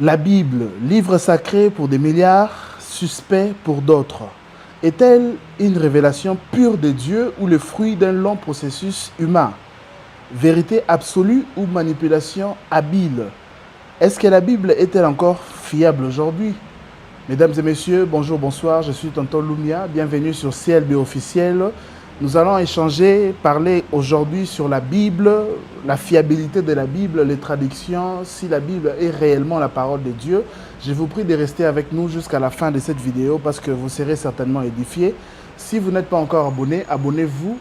La Bible, livre sacré pour des milliards, suspect pour d'autres. Est-elle une révélation pure de Dieu ou le fruit d'un long processus humain? Vérité absolue ou manipulation habile? Est-ce que la Bible est-elle encore fiable aujourd'hui? Mesdames et messieurs, bonjour, bonsoir, je suis Tonton Lumia, bienvenue sur CLB officiel. Nous allons échanger, parler aujourd'hui sur la Bible, la fiabilité de la Bible, les traductions, si la Bible est réellement la parole de Dieu. Je vous prie de rester avec nous jusqu'à la fin de cette vidéo parce que vous serez certainement édifiés. Si vous n'êtes pas encore abonné, abonnez-vous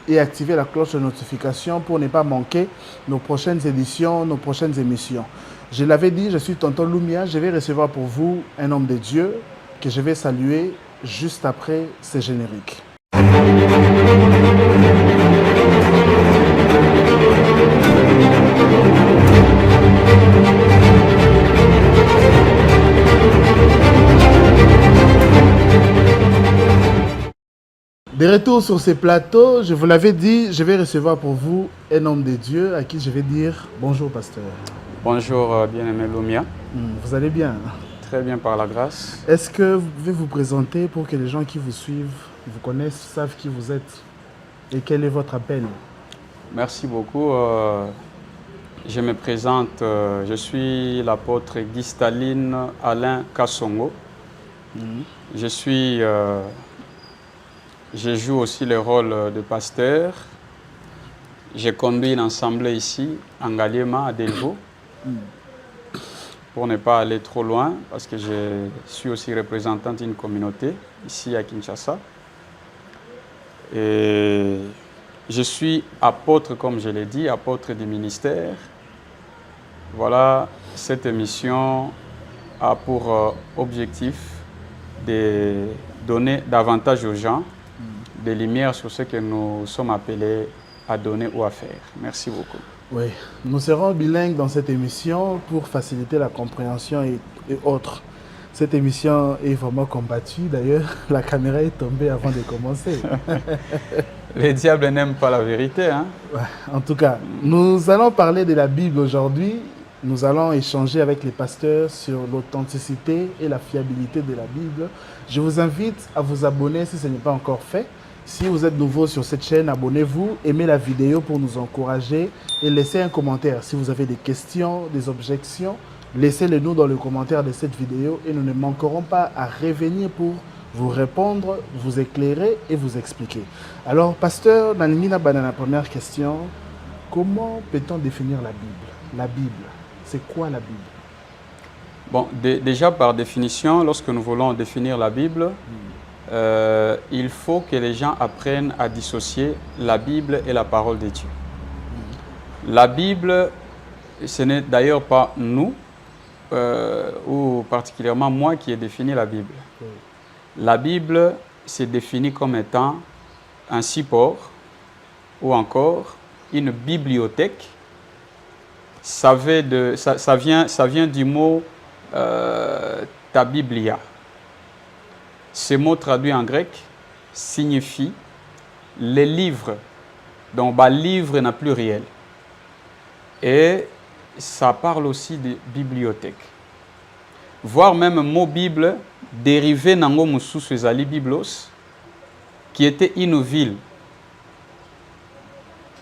et activez la cloche de notification pour ne pas manquer nos prochaines éditions, nos prochaines émissions. Je l'avais dit, je suis Tonton Lumia, je vais recevoir pour vous un homme de Dieu que je vais saluer juste après ce générique. De retour sur ces plateaux, je vous l'avais dit, je vais recevoir pour vous un homme de Dieu à qui je vais dire bonjour pasteur. Bonjour bien-aimé Lumia. Vous allez bien? Très bien par la grâce. Est-ce que vous pouvez vous présenter pour que les gens qui vous suivent, vous connaissent, savent qui vous êtes et quel est votre appel? Merci beaucoup. Je me présente, je suis l'apôtre Guy Staline Alain Kassongo. Je joue aussi le rôle de pasteur. J'ai conduit une assemblée ici, en Ngaliema, à Delvaux, pour ne pas aller trop loin, parce que je suis aussi représentant d'une communauté, ici à Kinshasa. Et je suis apôtre, comme je l'ai dit, apôtre du ministère. Voilà, cette émission a pour objectif de donner davantage aux gens des lumières sur ce que nous sommes appelés à donner ou à faire. Merci beaucoup. Oui, nous serons bilingues dans cette émission pour faciliter la compréhension et autres. Cette émission est vraiment combattue. D'ailleurs, la caméra est tombée avant de commencer. Les diables n'aiment pas la vérité, hein? Ouais, en tout cas, nous allons parler de la Bible aujourd'hui. Nous allons échanger avec les pasteurs sur l'authenticité et la fiabilité de la Bible. Je vous invite à vous abonner si ce n'est pas encore fait. Si vous êtes nouveau sur cette chaîne, abonnez-vous, aimez la vidéo pour nous encourager et laissez un commentaire. Si vous avez des questions, des objections, laissez-les nous dans le commentaire de cette vidéo et nous ne manquerons pas à revenir pour vous répondre, vous éclairer et vous expliquer. Alors, pasteur, Nanimina Banana, première question, comment peut-on définir la Bible? La Bible, c'est quoi la Bible? Bon, déjà par définition, lorsque nous voulons définir la Bible, il faut que les gens apprennent à dissocier la Bible et la parole de Dieu. La Bible, ce n'est d'ailleurs pas nous, ou particulièrement moi qui ai défini la Bible. La Bible s'est définie comme étant un support ou encore une bibliothèque. Ça vient du mot ta Biblia. Ce mot traduit en grec signifie les livres. Donc, livre n'a plus réel. Et ça parle aussi de bibliothèque. Voire même mot Bible dérivé nango mususu ezali Biblos, qui était une ville.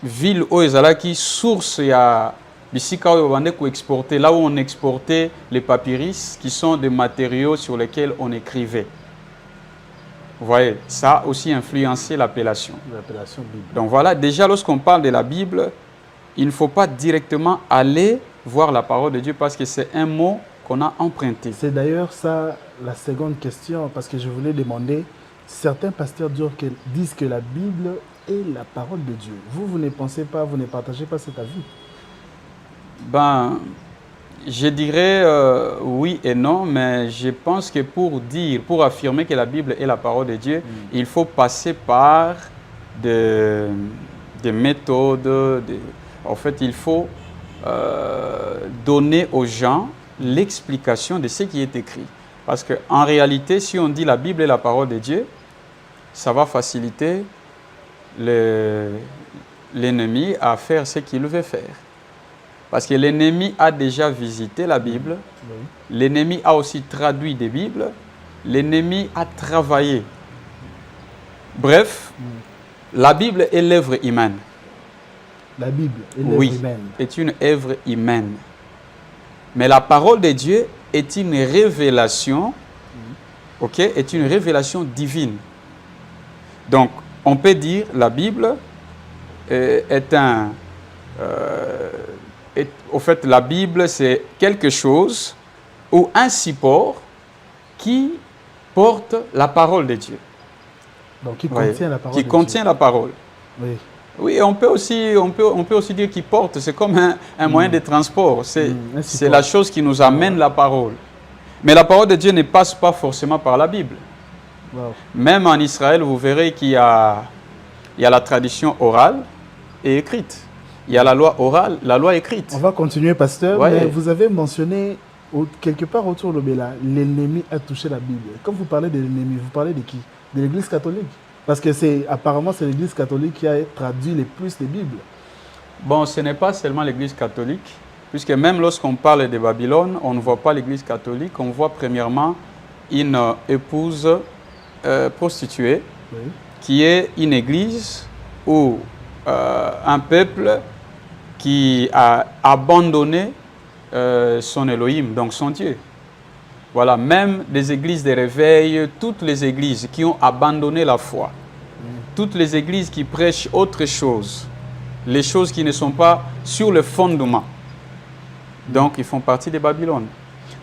Ville où ezalaki source ya bisika oyo bande ko exporter, là où on exportait les papyrus, qui sont des matériaux sur lesquels on écrivait. Vous voyez, ça a aussi influencé l'appellation. L'appellation Bible. Donc voilà, déjà lorsqu'on parle de la Bible, il ne faut pas directement aller voir la parole de Dieu parce que c'est un mot qu'on a emprunté. C'est d'ailleurs ça la seconde question, parce que je voulais demander, certains pasteurs disent que la Bible est la parole de Dieu. Vous ne pensez pas, vous ne partagez pas cet avis? Ben, je dirais oui et non, mais je pense que pour affirmer que la Bible est la parole de Dieu, il faut passer par des méthodes. En fait, il faut donner aux gens l'explication de ce qui est écrit. Parce qu'en réalité, si on dit la Bible est la parole de Dieu, ça va faciliter l'ennemi à faire ce qu'il veut faire. Parce que l'ennemi a déjà visité la Bible. Oui. L'ennemi a aussi traduit des Bibles. L'ennemi a travaillé. Bref, la Bible est l'œuvre humaine. La Bible est l'œuvre Oui, humaine. est une œuvre humaine. Mais la parole de Dieu est une révélation, ok, est une révélation divine. Donc, on peut dire la Bible au fait, la Bible, c'est quelque chose ou un support qui porte la parole de Dieu. Donc, qui Voyez, contient la parole qui de contient la parole. Dieu. Oui. Oui, on peut aussi dire qu'il porte, c'est comme un moyen de transport, c'est la chose qui nous amène la parole. Mais la parole de Dieu ne passe pas forcément par la Bible. Wow. Même en Israël, vous verrez qu'il y a la tradition orale et écrite. Il y a la loi orale, la loi écrite. On va continuer, pasteur, Ouais. mais vous avez mentionné quelque part autour de Béla, l'ennemi a touché la Bible. Quand vous parlez de l'ennemi, vous parlez de qui? De l'Église catholique? Parce que apparemment c'est l'Église catholique qui a traduit le plus les Bibles. Bon, ce n'est pas seulement l'Église catholique, puisque même lorsqu'on parle de Babylone, on ne voit pas l'Église catholique, on voit premièrement une épouse prostituée, Oui. qui est une église ou un peuple qui a abandonné son Elohim, donc son Dieu. Voilà, même les églises de réveil, toutes les églises qui ont abandonné la foi, toutes les églises qui prêchent autre chose, les choses qui ne sont pas sur le fondement. Donc, ils font partie de Babylone.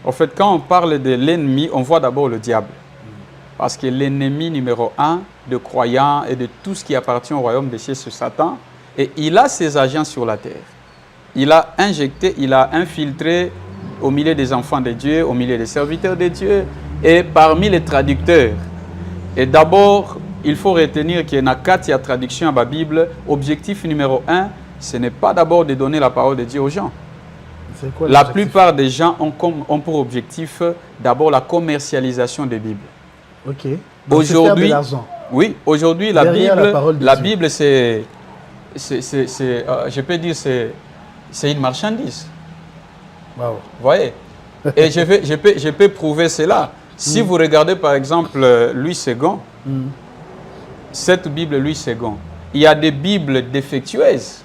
En fait, quand on parle de l'ennemi, on voit d'abord le diable. Parce que l'ennemi numéro 1 de croyants et de tout ce qui appartient au royaume des cieux, c'est Satan. Et il a ses agents sur la terre. Il a injecté, il a infiltré au milieu des enfants de Dieu, au milieu des serviteurs de Dieu et parmi les traducteurs. Et d'abord, il faut retenir qu'il y a quatre traductions à la Bible. Objectif numéro 1, ce n'est pas d'abord de donner la parole de Dieu aux gens. C'est quoi La l'objectif? plupart des gens ont pour objectif d'abord la commercialisation des Bibles. Ok. Donc, c'est faire de l'argent. Oui, aujourd'hui, la Derrière Bible, la parole de la Dieu. Bible, je peux dire, c'est une marchandise. Wow. Vous voyez? Et je peux prouver cela. Si vous regardez par exemple Louis II, cette Bible Louis II, il y a des Bibles défectueuses,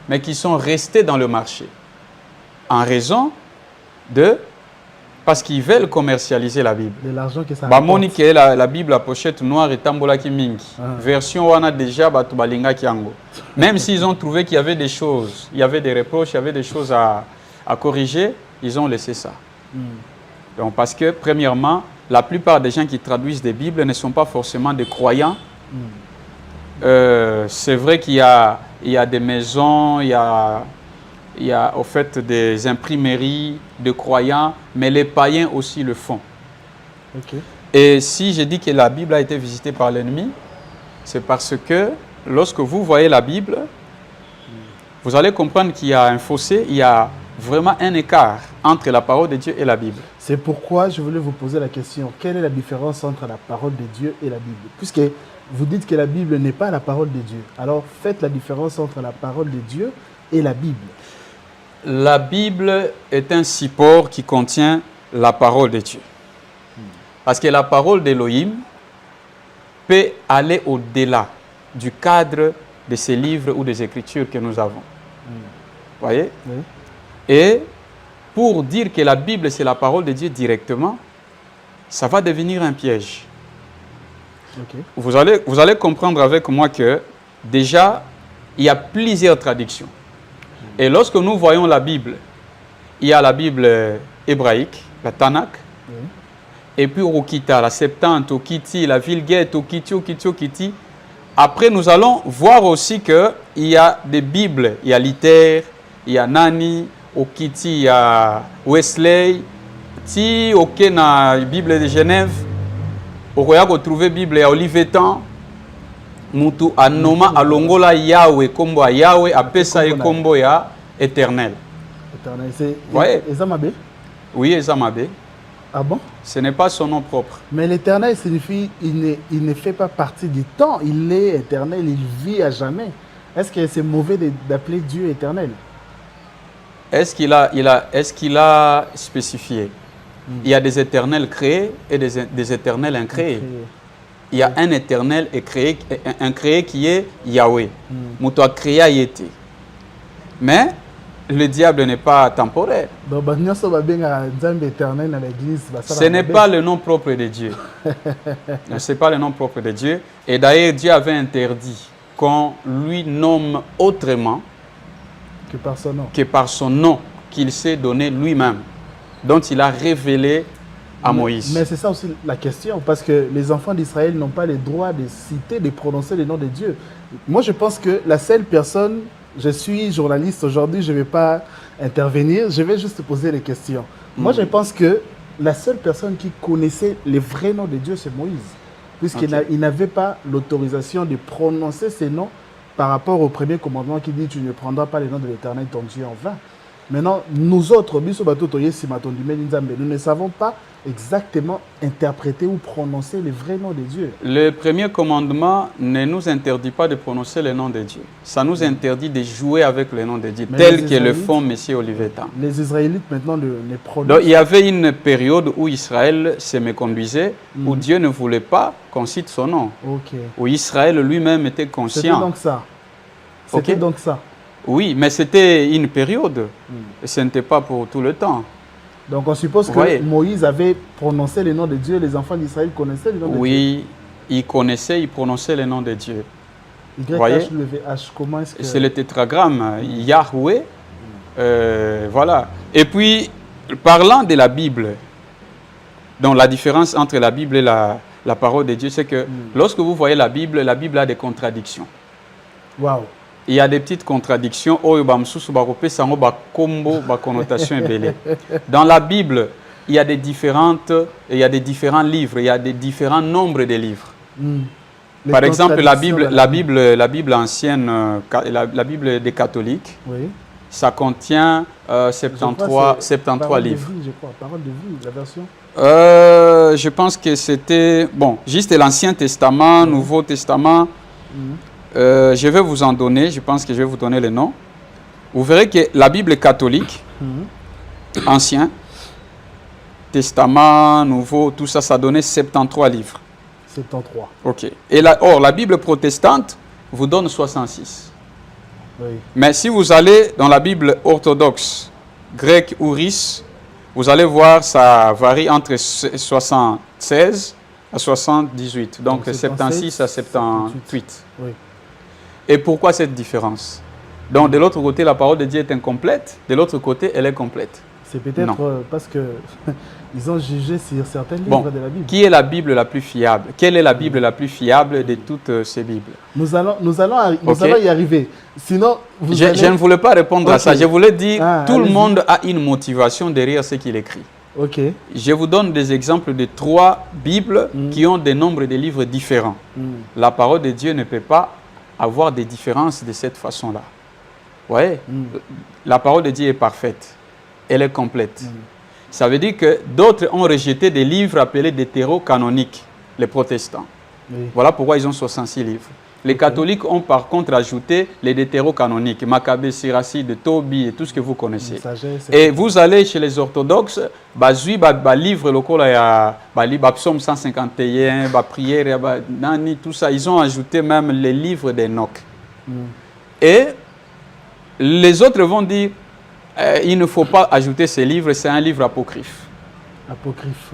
mais qui sont restées dans le marché. En raison parce qu'ils veulent commercialiser la Bible. De l'argent que ça Bah, rapporte. Monique, la Bible à pochette noire et tambolaki mingi. Version on a déjà batubalinga kiango. Même s'ils ont trouvé qu'il y avait des choses, il y avait des reproches, il y avait des choses à corriger, ils ont laissé ça. Donc, parce que, premièrement, la plupart des gens qui traduisent des Bibles ne sont pas forcément des croyants. C'est vrai qu'il y a des maisons, il y a au fait des imprimeries de croyants, mais les païens aussi le font. Ok. Et si je dis que la Bible a été visitée par l'ennemi, c'est parce que lorsque vous voyez la Bible, vous allez comprendre qu'il y a un fossé, il y a vraiment un écart entre la parole de Dieu et la Bible. C'est pourquoi je voulais vous poser la question. Quelle est la différence entre la parole de Dieu et la Bible? Puisque vous dites que la Bible n'est pas la parole de Dieu. Alors faites la différence entre la parole de Dieu et la Bible. La Bible est un support qui contient la parole de Dieu. Parce que la parole d'Élohim peut aller au-delà du cadre de ces livres ou des écritures que nous avons. Vous voyez? Oui. Et pour dire que la Bible c'est la parole de Dieu directement, ça va devenir un piège. Ok. Vous allez comprendre avec moi que déjà, il y a plusieurs traductions. Et lorsque nous voyons la Bible, il y a la Bible hébraïque, la Tanakh, Oui. et puis Okita, la Septante, Okiti, la Vulgate, Okiti. Après, nous allons voir aussi qu'il y a des Bibles. Il y a Luther, il y a Nani, Okiti, il y a Wesley, ti ok na Bible de Genève, on va retrouver Bible à Olivetan, mutu anoma alongola Yahweh kombo ya Yahweh apesa e kombo ya Éternel. Éternel, c'est Ouais. Ezamabé? Oui, Ezamabé. Ah bon? Ce n'est pas son nom propre. Mais l'éternel signifie il ne fait pas partie du temps. Il est éternel, il vit à jamais. Est-ce que c'est mauvais d'appeler Dieu éternel? est-ce qu'il a spécifié? Il y a des éternels créés et des éternels incréés. Il y a un éternel et un créé qui est Yahweh. Moutoua créé a été. Mais le diable n'est pas temporaire. Ce n'est pas le nom propre de Dieu. Ce n'est pas le nom propre de Dieu. Et d'ailleurs, Dieu avait interdit qu'on lui nomme autrement que par son nom qu'il s'est donné lui-même, dont il a révélé à Moïse. Mais c'est ça aussi la question, parce que les enfants d'Israël n'ont pas le droit de citer, de prononcer le nom de Dieu. Moi, je pense que la seule personne, je suis journaliste aujourd'hui, je ne vais pas intervenir, je vais juste poser les questions. Moi, je pense que la seule personne qui connaissait le vrai nom de Dieu, c'est Moïse, puisqu'il n'avait pas l'autorisation de prononcer ces noms par rapport au premier commandement qui dit « Tu ne prendras pas le nom de l'Éternel, ton Dieu, en vain ». Maintenant, nous autres, nous ne savons pas exactement interpréter ou prononcer le vrai nom de Dieu. Le premier commandement ne nous interdit pas de prononcer le nom de Dieu. Ça nous interdit de jouer avec le nom de Dieu, tel que le font M. Olivetan. Les Israélites maintenant ne prononcent pas. Donc, il y avait une période où Israël se méconduisait, où Dieu ne voulait pas qu'on cite son nom. Où Israël lui-même était conscient. C'était donc ça. C'était donc ça. Oui, mais c'était une période. Et ce n'était pas pour tout le temps. Donc on suppose que Moïse avait prononcé le nom de Dieu, les enfants d'Israël connaissaient le nom de Dieu. Oui, ils connaissaient, ils prononçaient le nom de Dieu. YHWH, comment est-ce que... C'est le tétragramme, Yahweh. Voilà. Et puis, parlant de la Bible, donc la différence entre la Bible et la parole de Dieu, c'est que lorsque vous voyez la Bible a des contradictions. Waouh. Il y a des petites contradictions. Dans la Bible, il y a des différents livres, il y a des différents nombres de livres. Par exemple, la Bible ancienne, la Bible des catholiques, ça contient 73 livres. Parole de vie, la version. Je pense que c'était, bon, juste l'Ancien Testament, Nouveau Testament. Je vais vous en donner, je pense que je vais vous donner le nom. Vous verrez que la Bible catholique, Ancien Testament, Nouveau, tout ça, ça donnait 73 livres. 73. Ok. Et la Bible protestante vous donne 66. Oui. Mais si vous allez dans la Bible orthodoxe, grecque ou russe, vous allez voir, ça varie entre 76 à 78. Donc 76 à 78. Oui. Et pourquoi cette différence? Donc de l'autre côté, la parole de Dieu est incomplète, de l'autre côté, elle est complète. C'est peut-être parce qu'ils ont jugé sur certains livres de la Bible. Qui est la Bible la plus fiable? Quelle est la Bible la plus fiable de toutes ces Bibles? Nous allons y arriver. Sinon, je ne voulais pas répondre à ça. Je voulais dire tout le monde a une motivation derrière ce qu'il écrit. Je vous donne des exemples de 3 Bibles qui ont des nombres de livres différents. La parole de Dieu ne peut pas avoir des différences de cette façon-là. Vous voyez, la parole de Dieu est parfaite. Elle est complète. Ça veut dire que d'autres ont rejeté des livres appelés deutéro-canoniques, les protestants. Voilà pourquoi ils ont 66 livres. Les catholiques ont par contre ajouté les deutéro-canoniques, Maccabée, Siracide, Tobie et tout ce que vous connaissez. Et vous allez chez les orthodoxes, livre le psaume 151, prière, tout ça. Ils ont ajouté même les livres d'Enoch. Et les autres vont dire, il ne faut pas ajouter ces livres, c'est un livre apocryphe.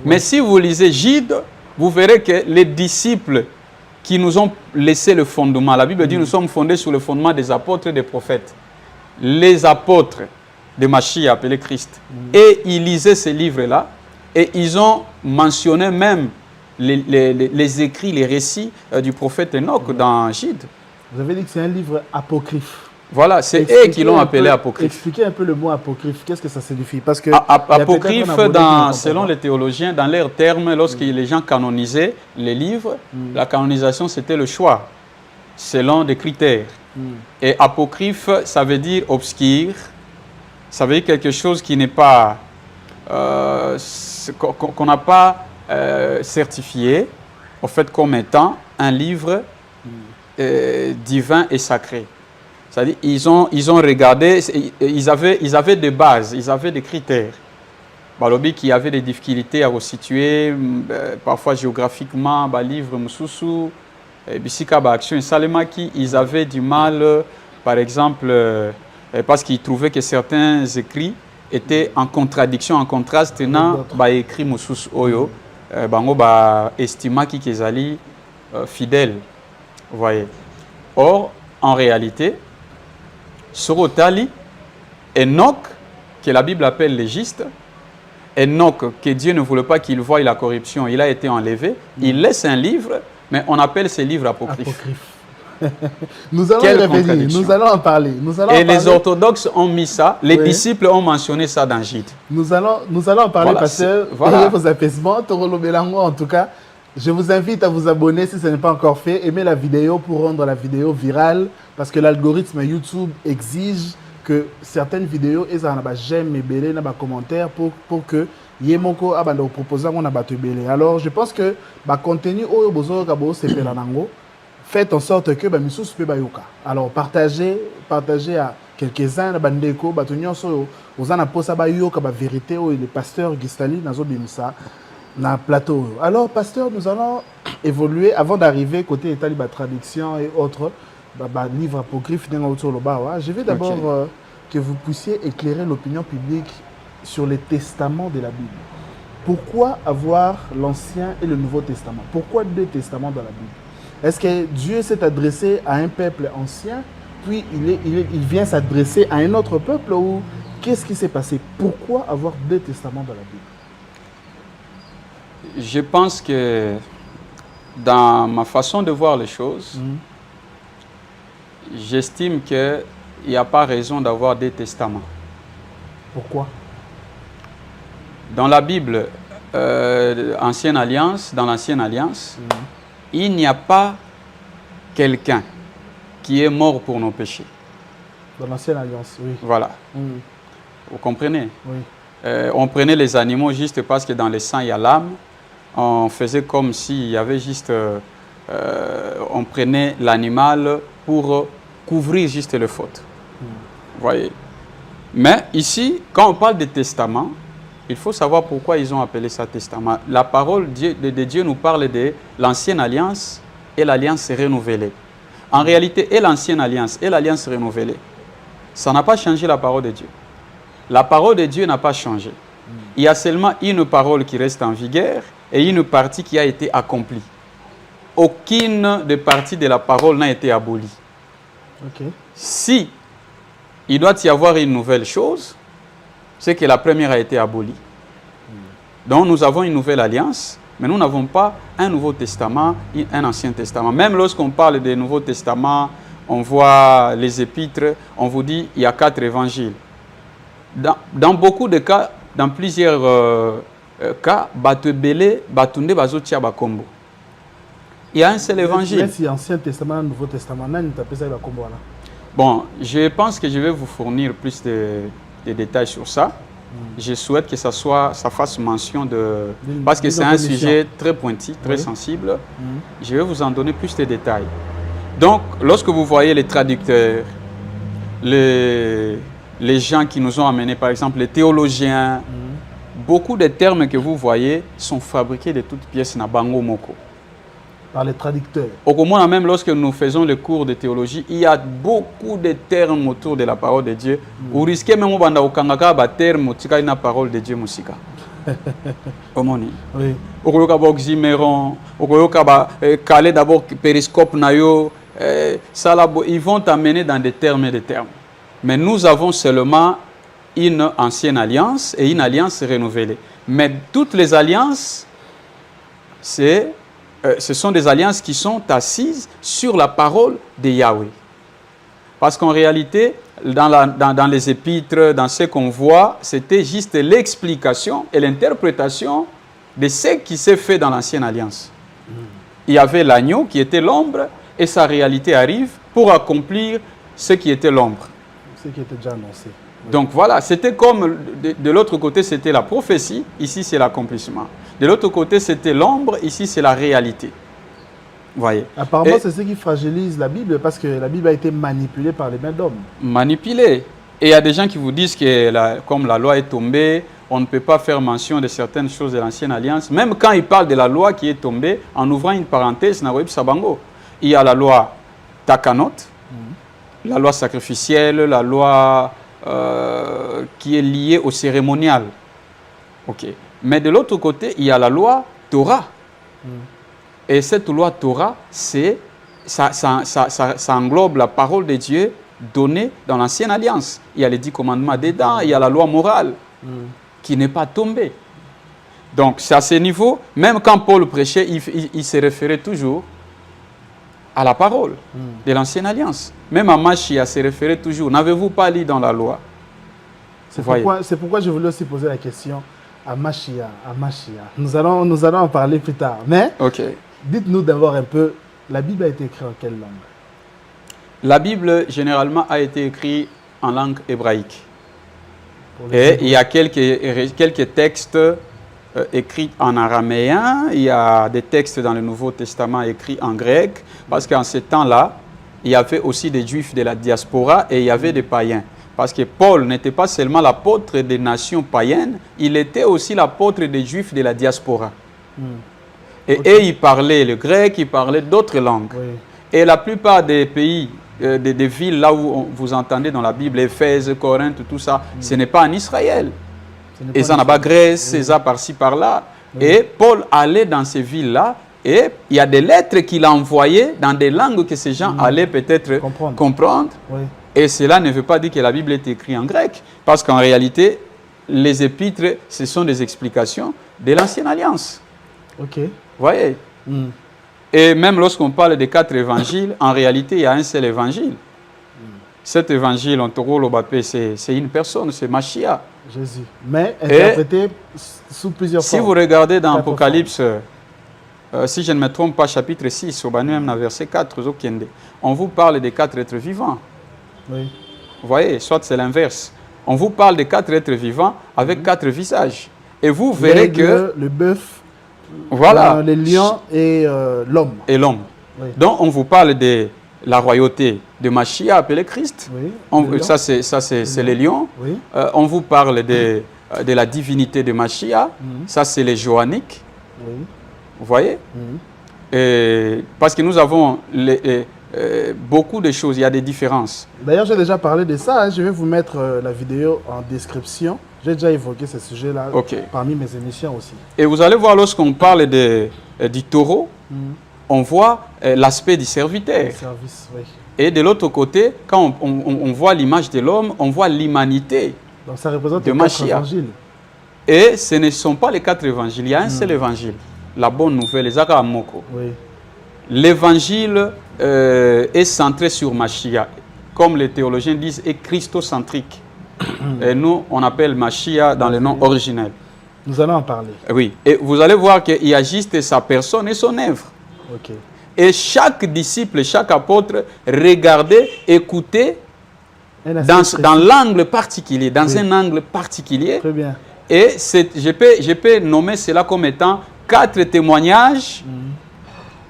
Mais si vous lisez Gide, vous verrez que les disciples qui nous ont laissé le fondement, la Bible dit nous sommes fondés sur le fondement des apôtres et des prophètes. Les apôtres de Mashiach appelé Christ. Et ils lisaient ces livres-là et ils ont mentionné même les écrits, les récits du prophète Enoch dans Gide. Vous avez dit que c'est un livre apocryphe. Voilà, c'est eux qui l'ont appelé apocryphe. Expliquez un peu le mot apocryphe. Qu'est-ce que ça signifie? Parce que apocryphe, selon les théologiens, dans leurs termes, lorsque les gens canonisaient les livres, la canonisation, c'était le choix, selon des critères. Et apocryphe, ça veut dire obscur, ça veut dire quelque chose qui n'est pas, qu'on n'a pas certifié, au fait, comme étant un livre divin et sacré. C'est-à-dire ils ont regardé, ils avaient des bases, ils avaient des critères. Balobi qui avait des difficultés à resituer, parfois géographiquement, livre Moussoussou, Bissika Action et Salemaki, ils avaient du mal, par exemple, parce qu'ils trouvaient que certains écrits étaient en contradiction, en contraste, tenant écrit Moussoussou Oyo, bango estima qui kezali fidèle, vous voyez. Or, en réalité, Sorotali, Enoch, que la Bible appelle légiste, Enoch, que Dieu ne voulait pas qu'il voie la corruption, il a été enlevé. Il laisse un livre, mais on appelle ces livres apocryphes. Nous allons y revenir, nous allons en parler. Les orthodoxes ont mis ça, les disciples ont mentionné ça dans Gide. Nous allons en parler, voilà, pasteur. Ayez vos apaisements, Torolo Belango, en tout cas. Je vous invite à vous abonner si ce n'est pas encore fait. Aimez la vidéo pour rendre la vidéo virale, parce que l'algorithme YouTube exige que certaines vidéos aient un j'aime et belé dans les commentaires pour que Yemoko a proposé qu'on a battu belé. Alors je pense que le contenu au bozo kabo c'est pelanango. Faites en sorte que misous peut bayoka. Alors partagez à quelques-uns la bandeko batunyo so aux ana posa bayoka ba vérité ou le pasteur Gistali nazo bimsa na plateau. Alors pasteur, nous allons évoluer avant d'arriver côté état de traduction et autres. Livre apocryphe je vais d'abord que vous puissiez éclairer l'opinion publique sur les testaments de la Bible. Pourquoi avoir l'Ancien et le Nouveau Testament? Pourquoi 2 testaments dans la Bible? Est-ce que Dieu s'est adressé à un peuple ancien, puis il vient s'adresser à un autre peuple, ou qu'est-ce qui s'est passé? Pourquoi avoir 2 testaments dans la Bible? Je pense que dans ma façon de voir les choses, j'estime qu'il n'y a pas raison d'avoir 2 testaments. Pourquoi? Dans la Bible, Ancienne Alliance, dans l'Ancienne Alliance, il n'y a pas quelqu'un qui est mort pour nos péchés. Dans l'Ancienne Alliance, oui. Voilà. Vous comprenez? Oui. On prenait les animaux juste parce que dans le sang, il y a l'âme. On faisait comme s'il y avait juste... on prenait l'animal pour couvrir juste les fautes. Vous voyez? Mais ici, quand on parle de testament, il faut savoir pourquoi ils ont appelé ça testament. La parole de Dieu nous parle de l'ancienne alliance et l'alliance renouvelée. En réalité, et l'ancienne alliance et l'alliance renouvelée, ça n'a pas changé la parole de Dieu. La parole de Dieu n'a pas changé. Il y a seulement une parole qui reste en vigueur et une partie qui a été accomplie. Aucune des parties de la parole n'a été abolie. Okay. Si il doit y avoir une nouvelle chose, c'est que la première a été abolie. Donc nous avons une nouvelle alliance, mais nous n'avons pas un Nouveau Testament, un Ancien Testament. Même lorsqu'on parle des Nouveaux Testaments, on voit les épîtres, on vous dit il y a 4 évangiles. Dans beaucoup de cas, dans plusieurs cas, il y a un seul évangile. Si Ancien Testament, Nouveau Testament, bon, je pense que je vais vous fournir plus de détails sur ça. Je souhaite que ça fasse mention de... Parce que c'est un sujet très pointu, très sensible. Je vais vous en donner plus de détails. Donc, lorsque vous voyez les traducteurs, les gens qui nous ont amenés, par exemple, les théologiens, beaucoup de termes que vous voyez sont fabriqués de toutes pièces na bango moko. Par les traducteurs. Au moins, même lorsque nous faisons le cours de théologie, il y a beaucoup de termes autour de la parole de Dieu. Vous risquez même de termes autour de la parole de Dieu. Oui. Oxyméron, caler d'abord périscope nayo, ils vont t'amener dans des termes et des termes. Mais nous avons seulement une ancienne alliance et une alliance renouvelée. Mais toutes les alliances, ce sont des alliances qui sont assises sur la parole de Yahweh. Parce qu'en réalité, dans les épîtres, dans ce qu'on voit, c'était juste l'explication et l'interprétation de ce qui s'est fait dans l'ancienne alliance. Il y avait l'agneau qui était l'ombre et sa réalité arrive pour accomplir ce qui était l'ombre. Ce qui était déjà annoncé. Donc voilà, c'était comme de l'autre côté, c'était la prophétie, ici c'est l'accomplissement. De l'autre côté, c'était l'ombre, ici c'est la réalité. Voyez. Apparemment, c'est ce qui fragilise la Bible parce que la Bible a été manipulée par les mains d'hommes. Manipulée. Et il y a des gens qui vous disent que comme la loi est tombée, on ne peut pas faire mention de certaines choses de l'Ancienne Alliance. Même quand ils parlent de la loi qui est tombée, en ouvrant une parenthèse, il y a la loi Takanot, la loi sacrificielle, la loi qui est liée au cérémonial. Ok. Mais de l'autre côté, il y a la loi Torah. Et cette loi Torah, ça englobe la parole de Dieu donnée dans l'Ancienne Alliance. Il y a les 10 commandements dedans, il y a la loi morale qui n'est pas tombée. Donc, c'est à ce niveau, même quand Paul prêchait, il se référait toujours à la parole de l'Ancienne Alliance. Même à Machia, se référait toujours. N'avez-vous pas lu dans la loi? C'est pourquoi je voulais aussi poser la question à Machia. Nous allons en parler plus tard. Mais dites-nous d'abord un peu, la Bible a été écrite en quelle langue? La Bible, généralement, a été écrite en langue hébraïque. Et il y a quelques textes écrits en araméen, il y a des textes dans le Nouveau Testament écrits en grec, parce qu'en ce temps-là, il y avait aussi des Juifs de la diaspora et il y avait des païens. Parce que Paul n'était pas seulement l'apôtre des nations païennes, il était aussi l'apôtre des Juifs de la diaspora. Et il parlait le grec, il parlait d'autres langues. Et la plupart des pays, des villes là où vous entendez dans la Bible, Éphèse, Corinthe, tout ça, ce n'est pas en Israël. Et ça n'a pas Grèce, c'est ça par-ci, par-là. Et Paul allait dans ces villes-là et il y a des lettres qu'il a envoyées dans des langues que ces gens allaient peut-être comprendre. Et cela ne veut pas dire que la Bible est écrite en grec, parce qu'en réalité, les épîtres, ce sont des explications de l'Ancienne Alliance. Vous voyez? Et même lorsqu'on parle des 4 évangiles, en réalité, il y a un seul évangile. Cet évangile, c'est une personne, c'est Machia. Jésus. Mais interprété sous plusieurs formes. Si vous regardez dans Apocalypse, si je ne me trompe pas, chapitre 6, au même verset 4, on vous parle des 4 êtres vivants. Vous voyez, soit c'est l'inverse. On vous parle des 4 êtres vivants avec 4 visages. Et vous verrez que le bœuf, le lion et l'homme. Donc on vous parle de la royauté de Machia appelé Christ. Ça c'est les lions. On vous parle de la divinité de Machia. Ça c'est les johanniques. Vous voyez? Parce que nous avons beaucoup de choses, il y a des différences. D'ailleurs, j'ai déjà parlé de ça. Je vais vous mettre la vidéo en description. J'ai déjà évoqué ce sujet-là parmi mes émissions aussi. Et vous allez voir, lorsqu'on parle du taureau, on voit l'aspect du serviteur. Et de l'autre côté, quand on voit l'image de l'homme, on voit l'humanité. Donc ça représente les 4 évangiles. Et ce ne sont pas les 4 évangiles, il y a un seul évangile. La bonne nouvelle, les Aramoko. L'évangile est centré sur Machia. Comme les théologiens disent, est christocentrique. Et nous, on appelle Machia dans le nom originel. Nous allons en parler. Oui. Et vous allez voir qu'il y a juste sa personne et son œuvre. Et chaque disciple, chaque apôtre regardait, écoutait dans l'angle particulier, dans un angle particulier. Très bien. Et je peux nommer cela comme étant 4 témoignages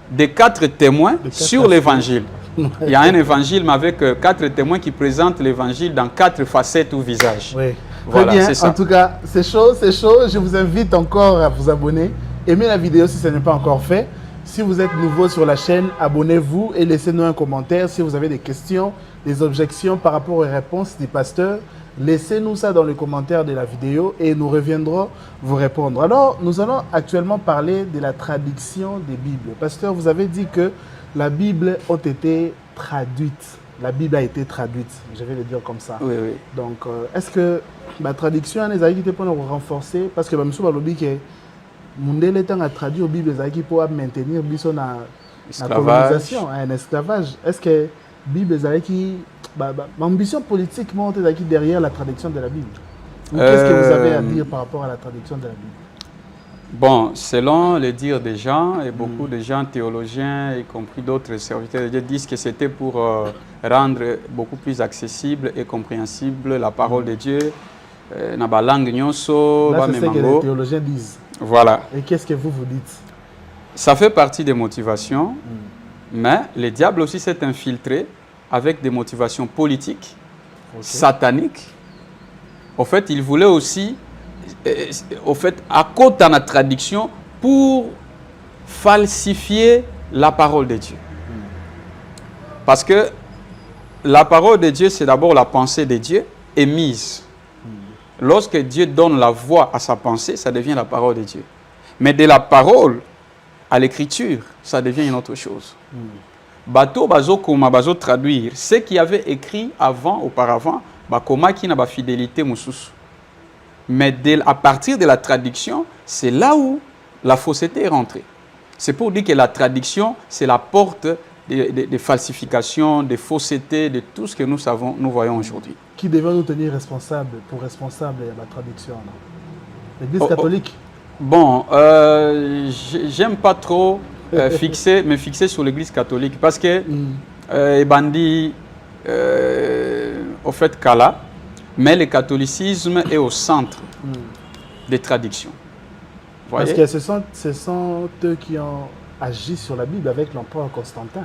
de 4 témoins sur l'évangile. Il y a un évangile mais avec 4 témoins qui présentent l'évangile dans 4 facettes ou visages. Voilà, très bien. Ça. En tout cas, c'est chaud, c'est chaud. Je vous invite encore à vous abonner. Aimez la vidéo si ce n'est pas encore fait. Si vous êtes nouveau sur la chaîne, abonnez-vous et laissez-nous un commentaire. Si vous avez des questions, des objections par rapport aux réponses du pasteur, laissez-nous ça dans les commentaires de la vidéo et nous reviendrons vous répondre. Alors, nous allons actuellement parler de la traduction des Bibles. Pasteur, vous avez dit que la Bible a été traduite. La Bible a été traduite, je vais le dire comme ça. Oui, oui. Donc, est-ce que la traduction a été pour nous renforcer? Parce que je me suis dit que le temps a traduit la Bible pour maintenir la colonisation, un esclavage. Est-ce que la Bible l'ambition politique monte derrière la traduction de la Bible? Qu'est-ce que vous avez à dire par rapport à la traduction de la Bible? Bon, selon les dires des gens, et beaucoup de gens théologiens, y compris d'autres serviteurs de Dieu, disent que c'était pour rendre beaucoup plus accessible et compréhensible la parole de Dieu. Dans la langue nyonso, là, c'est ce que les théologiens disent. Voilà. Et qu'est-ce que vous dites? Ça fait partie des motivations, mais le diable aussi s'est infiltré avec des motivations politiques, sataniques. En fait, il voulait aussi, à cause de la traduction, pour falsifier la parole de Dieu. Parce que la parole de Dieu, c'est d'abord la pensée de Dieu émise. Lorsque Dieu donne la voix à sa pensée, ça devient la parole de Dieu. Mais de la parole à l'écriture, ça devient une autre chose. Bateau, bazo, koma, bazo traduire. Ce qui avait écrit auparavant, bakoma qui n'a pas fidélité moussous. Mais à partir de la traduction, c'est là où la fausseté est rentrée. C'est pour dire que la traduction, c'est la porte des falsifications, des faussetés, de tout ce que nous voyons aujourd'hui. Qui devait nous tenir responsables de la traduction? L'Église catholique? Bon, j'aime pas trop me fixer sur l'Église catholique parce que Ebandi, au fait, Kala, mais le catholicisme est au centre des traductions. Parce que ce sont eux qui ont agi sur la Bible avec l'empereur Constantin.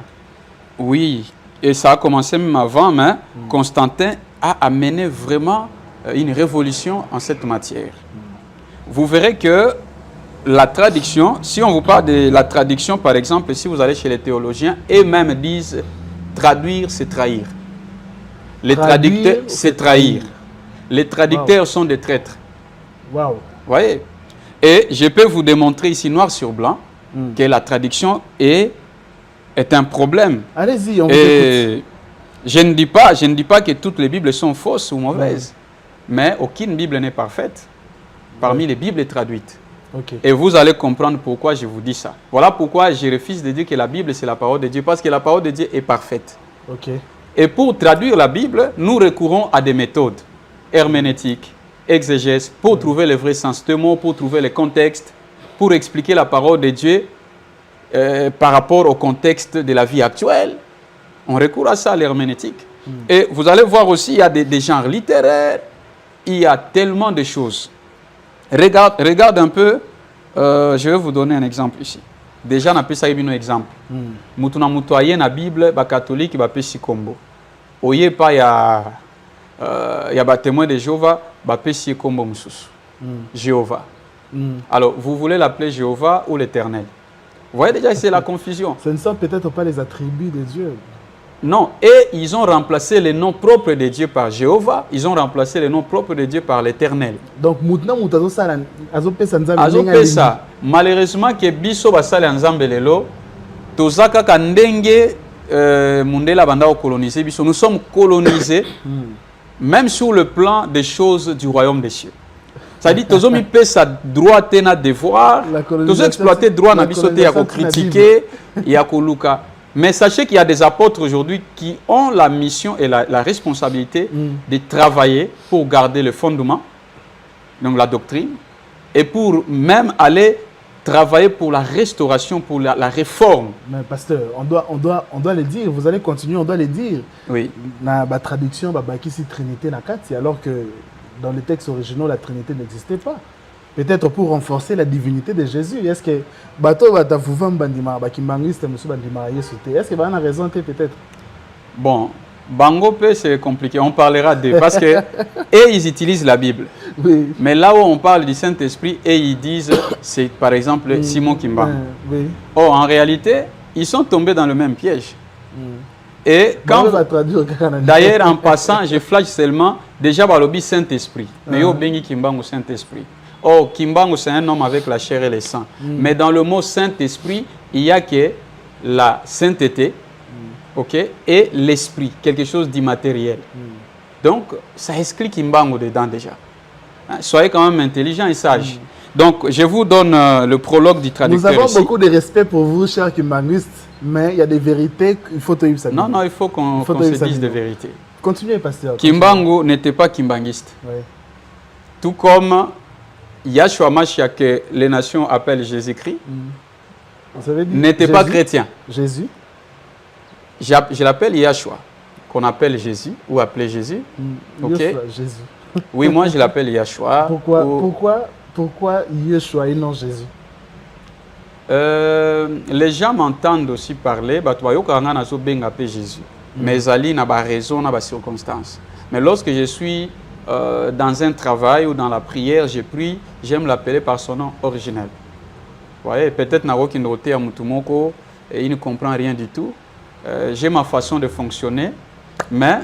Oui, et ça a commencé même avant, mais Constantin a amené vraiment une révolution en cette matière. Vous verrez que la traduction, si on vous parle de la traduction, par exemple, si vous allez chez les théologiens, eux-mêmes disent traduire, c'est trahir. Les traducteurs, c'est trahir. Les traducteurs sont des traîtres. Wow. Voyez? Et je peux vous démontrer ici, noir sur blanc, que la traduction est un problème. Allez-y, on vous écoute. Je ne dis pas que toutes les Bibles sont fausses ou mauvaises, mais aucune Bible n'est parfaite parmi les Bibles traduites. Et vous allez comprendre pourquoi je vous dis ça. Voilà pourquoi je refuse de dire que la Bible, c'est la parole de Dieu, parce que la parole de Dieu est parfaite. Et pour traduire la Bible, nous recourons à des méthodes herméneutiques, exégèse, pour trouver le vrai sens de mots, pour trouver le contexte, pour expliquer la parole de Dieu par rapport au contexte de la vie actuelle. On recourt à ça, l'herméneutique. Et vous allez voir aussi, il y a des genres littéraires, il y a tellement de choses. Regarde un peu, je vais vous donner un exemple ici. Déjà, on a pu ça un exemple. Mutuna mutoye na Bible, ba catholique, ba pesi kombo. Oye pa ya ba témoin de Jéhovah, ba pesi kombo mususu. Jéhovah. Alors, vous voulez l'appeler Jéhovah ou l'Éternel? Vous voyez déjà, c'est la confusion. Ce ne sont peut-être pas les attributs de Dieu. Non, et ils ont remplacé les noms propres de Dieu par Jéhovah, ils ont remplacé les noms propres de Dieu par l'Éternel. Donc, malheureusement, que biso basali nzambe lelo, tozaka kandenge mundela banda colonisé biso, nous sommes colonisés, même sur le plan des choses du royaume des cieux. C'est-à-dire que nous avons sa droit et notre devoir, nous avons exploité droit na biso te ya ko critiquer, ya ko luka. Mais sachez qu'il y a des apôtres aujourd'hui qui ont la mission et la responsabilité de travailler pour garder le fondement, donc la doctrine, et pour même aller travailler pour la restauration, pour la réforme. Mais pasteur, on doit le dire, vous allez continuer, on doit le dire. Oui. Dans la traduction, ici Trinité Nakati, alors que dans les textes originaux, la Trinité n'existait pas. Peut-être pour renforcer la divinité de Jésus. Est-ce que bateau va t'avouer bandima, bakimbanguiste monsieur bandima yesote. Est-ce que va en raison peut-être? Bon, Bangope c'est compliqué. On parlera d'eux parce que et ils utilisent la Bible. Oui. Mais là où on parle du Saint-Esprit et ils disent c'est par exemple Simon Kimbangu. Oui. Or en réalité ils sont tombés dans le même piège. Et quand d'ailleurs en passant je flash seulement déjà balobi Saint-Esprit. Mais yo bengi Kimbangu Saint-Esprit. Oh, Kimbangu, c'est un homme avec la chair et le sang. Mais dans le mot Saint-Esprit, il y a que la sainteté et l'esprit, quelque chose d'immatériel. Donc, ça exclut Kimbangu dedans déjà. Soyez quand même intelligent et sage. Donc, je vous donne le prologue du traducteur. Nous avons ici. beaucoup de respect pour vous, chers Kimbanguistes, mais il y a des vérités qu'il faut tenir ça. Non, il faut qu'on se dise des vérités. Continuez, pasteur. Kimbangu n'était pas kimbanguiste. Oui. Tout comme Yahshua Mashiach, que les nations appellent Jésus-Christ, n'était pas chrétien. Jésus? Je l'appelle Yahshua, qu'on appelle Jésus, ou appelé Jésus. Yahshua, Jésus. Oui, moi je l'appelle Yahshua. Pourquoi Yahshua et non Jésus? Les gens m'entendent aussi parler, Jésus. Mais Ali n'a pas raison, n'a pas circonstance. Mais lorsque je suis dans un travail ou dans la prière, je prie, j'aime l'appeler par son nom originel. Vous voyez, peut-être Naroki Ndoté à Mutumoko, et il ne comprend rien du tout. J'ai ma façon de fonctionner, mais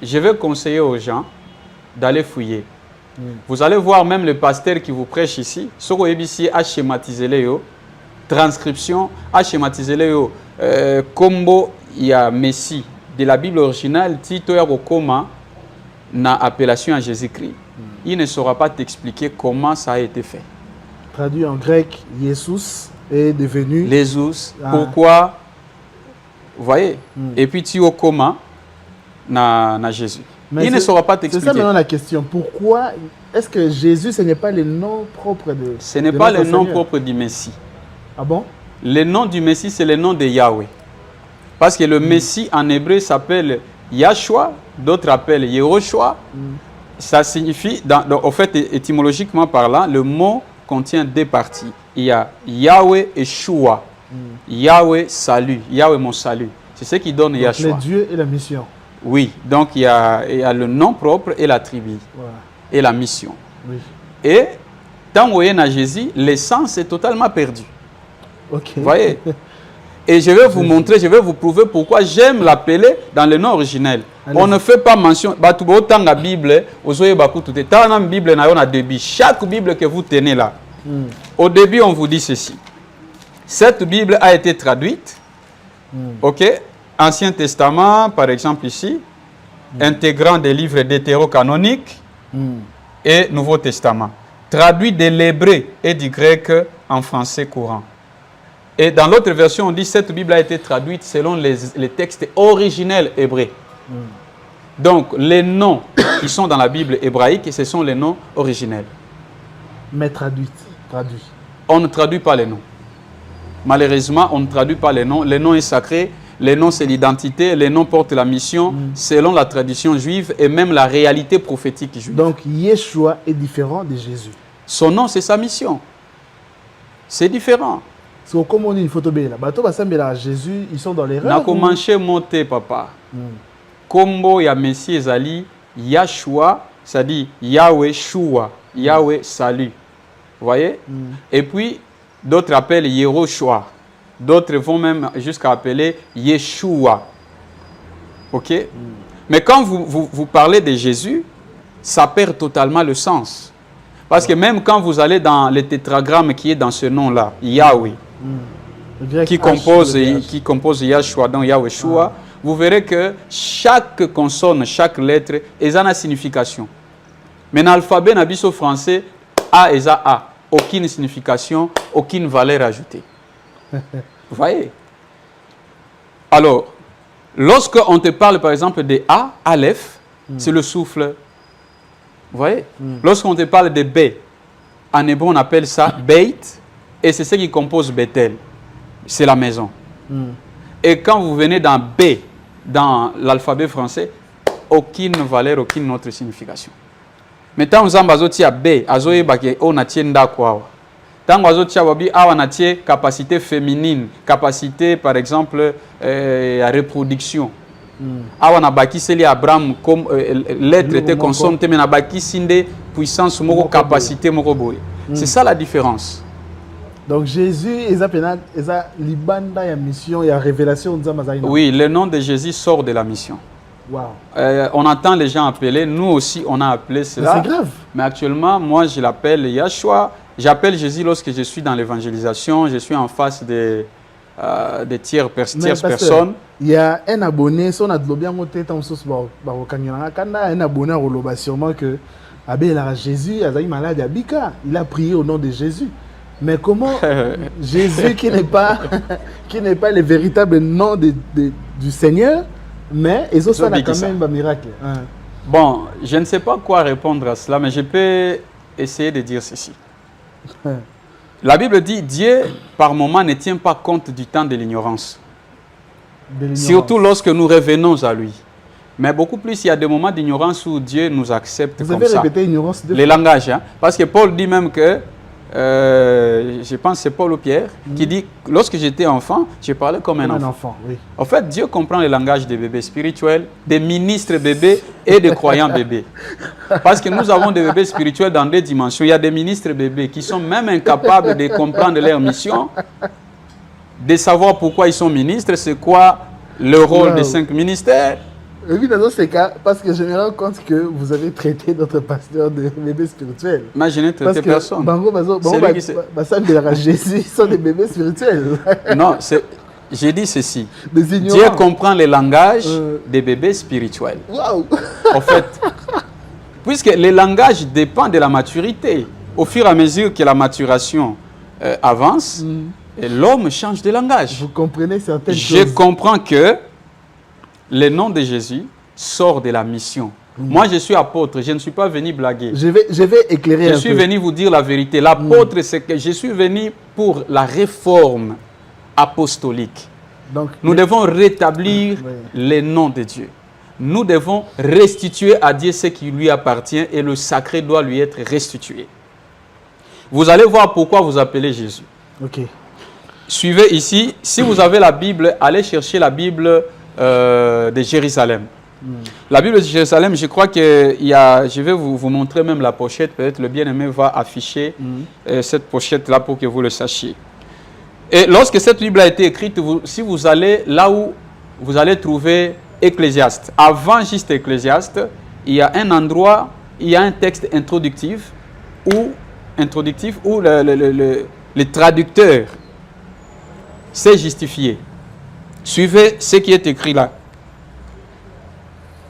je vais conseiller aux gens d'aller fouiller. Vous allez voir même le pasteur qui vous prêche ici, Soko Ebisi a schématisé les transcription, a schématisé les combo, il y a Messie de la Bible originale, Tito Koma, na appellation à Jésus-Christ. Il ne saura pas t'expliquer comment ça a été fait. Traduit en grec, Jesus est devenu... Jesus, pourquoi, vous voyez, et puis Tio Koma, na Jésus. Mais il ne saura pas t'expliquer. C'est ça maintenant la question. Pourquoi est-ce que Jésus, ce n'est pas le nom propre de... Ce n'est pas le nom propre du Messie. Ah bon? Le nom du Messie, c'est le nom de Yahweh. Parce que le Messie en hébreu s'appelle Yahshua, d'autres appellent Yehoshua. Ça signifie, au fait, étymologiquement parlant, le mot contient deux parties. Il y a Yahweh et Shua. Yahweh, salut. Yahweh, mon salut. C'est ce qui donne Yahshua. Le Dieu et la mission. Oui, donc il y a le nom propre et l'attribut. Voilà. Et la mission. Oui. Et tant que vous voyez Jésus, l'essence est totalement perdue. Ok. Vous voyez? Et je vais vous montrer, je vais vous prouver pourquoi j'aime l'appeler dans le nom originel. On ne fait pas mention. La Bible, chaque Bible que vous tenez là, au début, on vous dit ceci. Cette Bible a été traduite, ok? Ancien Testament, par exemple ici, intégrant des livres deutérocanoniques et Nouveau Testament, traduit de l'hébreu et du grec en français courant. Et dans l'autre version, on dit que cette Bible a été traduite selon les textes originels hébreux. Donc, les noms qui sont dans la Bible hébraïque, ce sont les noms originels. Mais traduit. On ne traduit pas les noms. Malheureusement, on ne traduit pas les noms. Les noms est sacré. Les noms, c'est l'identité. Les noms portent la mission selon la tradition juive et même la réalité prophétique juive. Donc, Yeshua est différent de Jésus. Son nom, c'est sa mission. C'est différent. So, comme on dit une photo belle, Jésus, ils sont dans l'erreur. Na commencé monter papa. Combo ya Messie Ezali, Yahshua, ça dit Yahweh Shua, Yahweh salut. Vous voyez? Et puis d'autres appellent Yehoshua. D'autres vont même jusqu'à appeler Yeshua. OK? Mais quand vous parlez de Jésus, ça perd totalement le sens. Parce que même quand vous allez dans le tétragramme qui est dans ce nom-là, Yahweh, qui compose Yahshua, donc Yahweh Shua, vous verrez que chaque consonne, chaque lettre, a une signification. Mais dans l'alphabet nabiso français, A et A, aucune signification, aucune valeur ajoutée. Vous voyez? Alors, lorsqu'on te parle par exemple de A, Aleph, c'est le souffle. Vous voyez? Lorsqu'on te parle de B, en hébreu on appelle ça Beit, et c'est ce qui compose Bethel. C'est la maison. Et quand vous venez dans B, dans l'alphabet français, aucune valeur, aucune autre signification. Mais tant que vous avez B, on a quoi. Tant que vous avez capacité féminine, capacité par exemple à reproduction. On a baki seli Abraham comme l'être était consomme, mais on a baki sinde puissance, moko capacité, moko boy. C'est ça la différence. Donc Jésus, il a libanda ya mission, il y a révélation. Oui, le nom de Jésus sort de la mission. Wow. On entend les gens appeler, nous aussi on a appelé cela. C'est grave. Mais actuellement, moi je l'appelle Yahshua. J'appelle Jésus lorsque je suis dans l'évangélisation, je suis en face de tierces personnes. Il y a un abonné, son adlobia moté tam sos un abonné a sûrement que Jésus a malade à Bika, il a prié au nom de Jésus. Mais comment Jésus qui n'est pas le véritable nom du Seigneur, mais ils ont quand même un miracle. Bon, je ne sais pas quoi répondre à cela, mais je peux essayer de dire ceci. La Bible dit Dieu, par moment, ne tient pas compte du temps de l'ignorance. Surtout lorsque nous revenons à lui. Mais beaucoup plus, il y a des moments d'ignorance où Dieu nous accepte comme ça. Vous avez répété ignorance de les langages, hein? Parce que Paul dit même que je pense que c'est Paul ou Pierre, qui dit, lorsque j'étais enfant, je parlais comme un enfant. Oui. En fait, Dieu comprend le langage des bébés spirituels, des ministres bébés et des croyants bébés. Parce que nous avons des bébés spirituels dans deux dimensions. Il y a des ministres bébés qui sont même incapables de comprendre leur mission, de savoir pourquoi ils sont ministres, c'est quoi le rôle des 5 ministères. Oui, dans ces cas, parce que je me rends compte que vous avez traité notre pasteur de bébés spirituels. Moi, je n'ai traité personne. Jésus sont des bébés spirituels. Non, j'ai dit ceci. Dieu comprend le langage des bébés spirituels. Wow. En fait, puisque le langage dépend de la maturité. Au fur et à mesure que la maturation avance, l'homme change de langage. Vous comprenez certaines choses. Je comprends que le nom de Jésus sort de la mission. Moi, je suis apôtre, je ne suis pas venu blaguer. Je vais éclairer un peu. Je suis venu vous dire la vérité. L'apôtre, c'est que je suis venu pour la réforme apostolique. Donc, nous devons rétablir le nom de Dieu. Nous devons restituer à Dieu ce qui lui appartient et le sacré doit lui être restitué. Vous allez voir pourquoi vous appelez Jésus. Ok. Suivez ici. Si vous avez la Bible, allez chercher la Bible de Jérusalem. La Bible de Jérusalem, je crois que je vais vous montrer même la pochette. Peut-être le bien-aimé va afficher cette pochette-là pour que vous le sachiez. Et lorsque cette Bible a été écrite, si vous allez là où vous allez trouver Ecclésiaste, avant juste Ecclésiaste, il y a un endroit, il y a un texte introductif où le traducteur s'est justifié. Suivez ce qui est écrit là.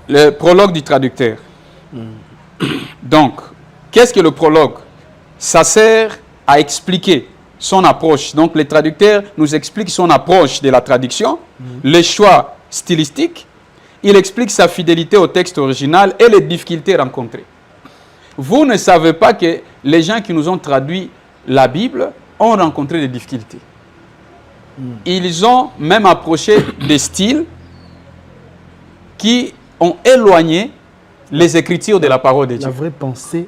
Le prologue du traducteur. Donc, qu'est-ce que le prologue? Ça sert à expliquer son approche. Donc, le traducteur nous explique son approche de la traduction, les choix stylistiques. Il explique sa fidélité au texte original et les difficultés rencontrées. Vous ne savez pas que les gens qui nous ont traduit la Bible ont rencontré des difficultés. Ils ont même approché des styles qui ont éloigné les écritures de la parole de Dieu. La vraie pensée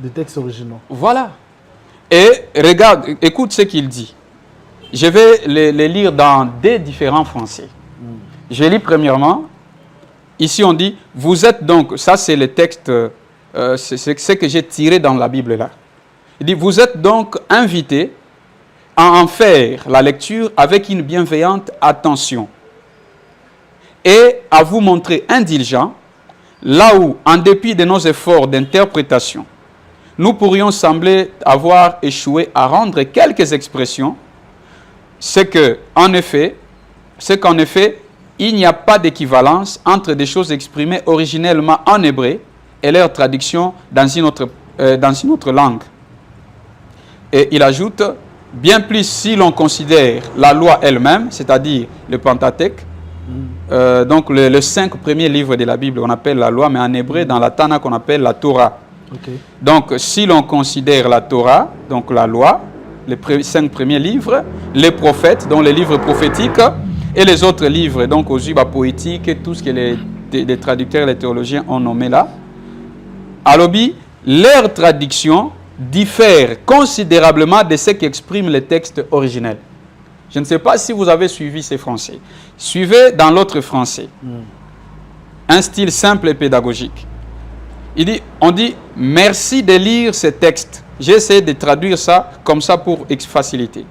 des textes originaux. Voilà. Et regarde, écoute ce qu'il dit. Je vais les lire dans des différents français. Je lis premièrement. Ici on dit, vous êtes donc, ça c'est le texte, c'est ce que j'ai tiré dans la Bible là. Il dit, vous êtes donc invités à en faire la lecture avec une bienveillante attention et à vous montrer indulgents là où, en dépit de nos efforts d'interprétation, nous pourrions sembler avoir échoué à rendre quelques expressions, c'est qu'en effet, il n'y a pas d'équivalence entre des choses exprimées originellement en hébreu et leur traduction dans une autre langue. Et il ajoute, bien plus si l'on considère la loi elle-même, c'est-à-dire le Pentateuque, donc les 5 premiers livres de la Bible, on appelle la loi, mais en hébreu, dans la Tanakh, on appelle la Torah. Okay. Donc, si l'on considère la Torah, donc la loi, les 5 premiers livres, les prophètes, donc les livres prophétiques, et les autres livres, donc aux yeux poétiques, et tout ce que les traducteurs, les théologiens ont nommé là, alors, leur traduction diffère considérablement de ce qu'exprime le texte originel. Je ne sais pas si vous avez suivi ces français. Suivez dans l'autre français. Un style simple et pédagogique. On dit, merci de lire ce texte. J'ai essayé de traduire ça comme ça pour faciliter.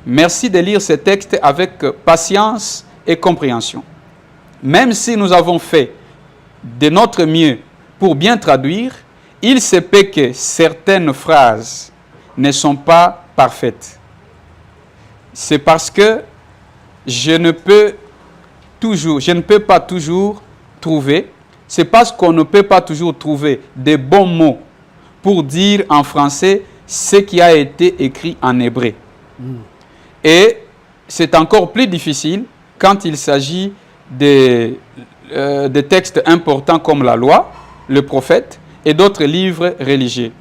Merci de lire ce texte avec patience et compréhension. Même si nous avons fait de notre mieux pour bien traduire, il se peut que certaines phrases ne sont pas parfaites. C'est parce que je ne peux pas toujours trouver, c'est parce qu'on ne peut pas toujours trouver des bons mots pour dire en français ce qui a été écrit en hébreu. Et c'est encore plus difficile quand il s'agit de textes importants comme la loi, le prophète et d'autres livres religieux,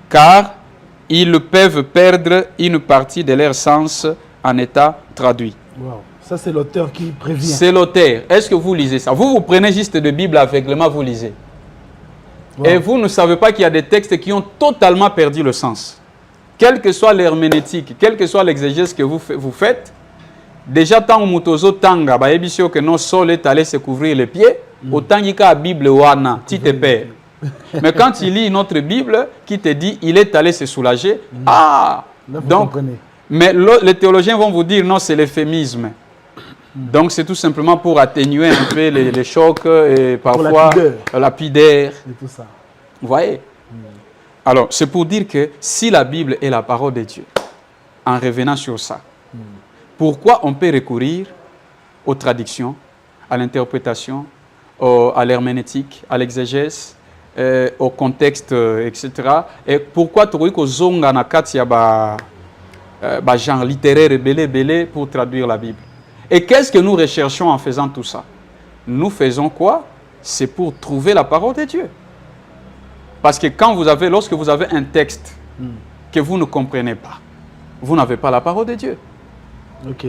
car ils peuvent perdre une partie de leur sens en état traduit. Wow. Ça, c'est l'auteur qui prévient. C'est l'auteur. Est-ce que vous lisez ça? Vous prenez juste de Bible aveuglément, vous lisez. Wow. Et vous ne savez pas qu'il y a des textes qui ont totalement perdu le sens. quelle que soit l'herméneutique, quelle que soit l'exégèse que vous faites, déjà tant mutozo tanga ba ebisio que non sol est allé se couvrir les pieds, autant qu'il y a la Bible wana, tu te perds. Mais quand tu lis notre Bible qui te dit il est allé se soulager, ah, donc, mais les théologiens vont vous dire non, c'est l'euphémisme. Donc c'est tout simplement pour atténuer un peu les chocs et parfois la pudeur. Et tout ça. Vous voyez? Alors c'est pour dire que si la Bible est la parole de Dieu, en revenant sur ça, pourquoi on peut recourir aux traductions, à l'interprétation, à l'herméneutique, à l'exégèse, au contexte, etc. Et pourquoi tu vois zonga na kati ya genre littéraire belé pour traduire la Bible? Et qu'est-ce que nous recherchons en faisant tout ça? Nous faisons quoi? C'est pour trouver la parole de Dieu. Parce que lorsque vous avez un texte que vous ne comprenez pas, vous n'avez pas la parole de Dieu. Ok.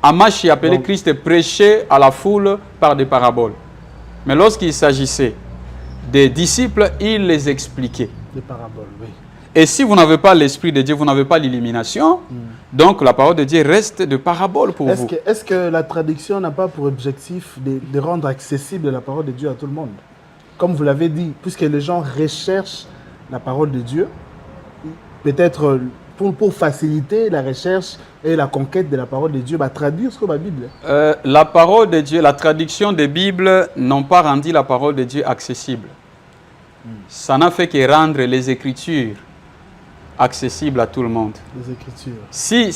Amashi appelé Christ prêchait à la foule par des paraboles. Mais lorsqu'il s'agissait des disciples, il les expliquait. Des paraboles, oui. Et si vous n'avez pas l'Esprit de Dieu, vous n'avez pas l'illumination, donc la parole de Dieu reste de parabole pour vous. Est-ce que la traduction n'a pas pour objectif de rendre accessible la parole de Dieu à tout le monde? Comme vous l'avez dit, puisque les gens recherchent la parole de Dieu, peut-être pour faciliter la recherche et la conquête de la parole de Dieu, traduire ce que la Bible. La parole de Dieu, la traduction des Bibles n'ont pas rendu la parole de Dieu accessible. Ça n'a fait que rendre les Écritures accessibles à tout le monde. Les Écritures. Si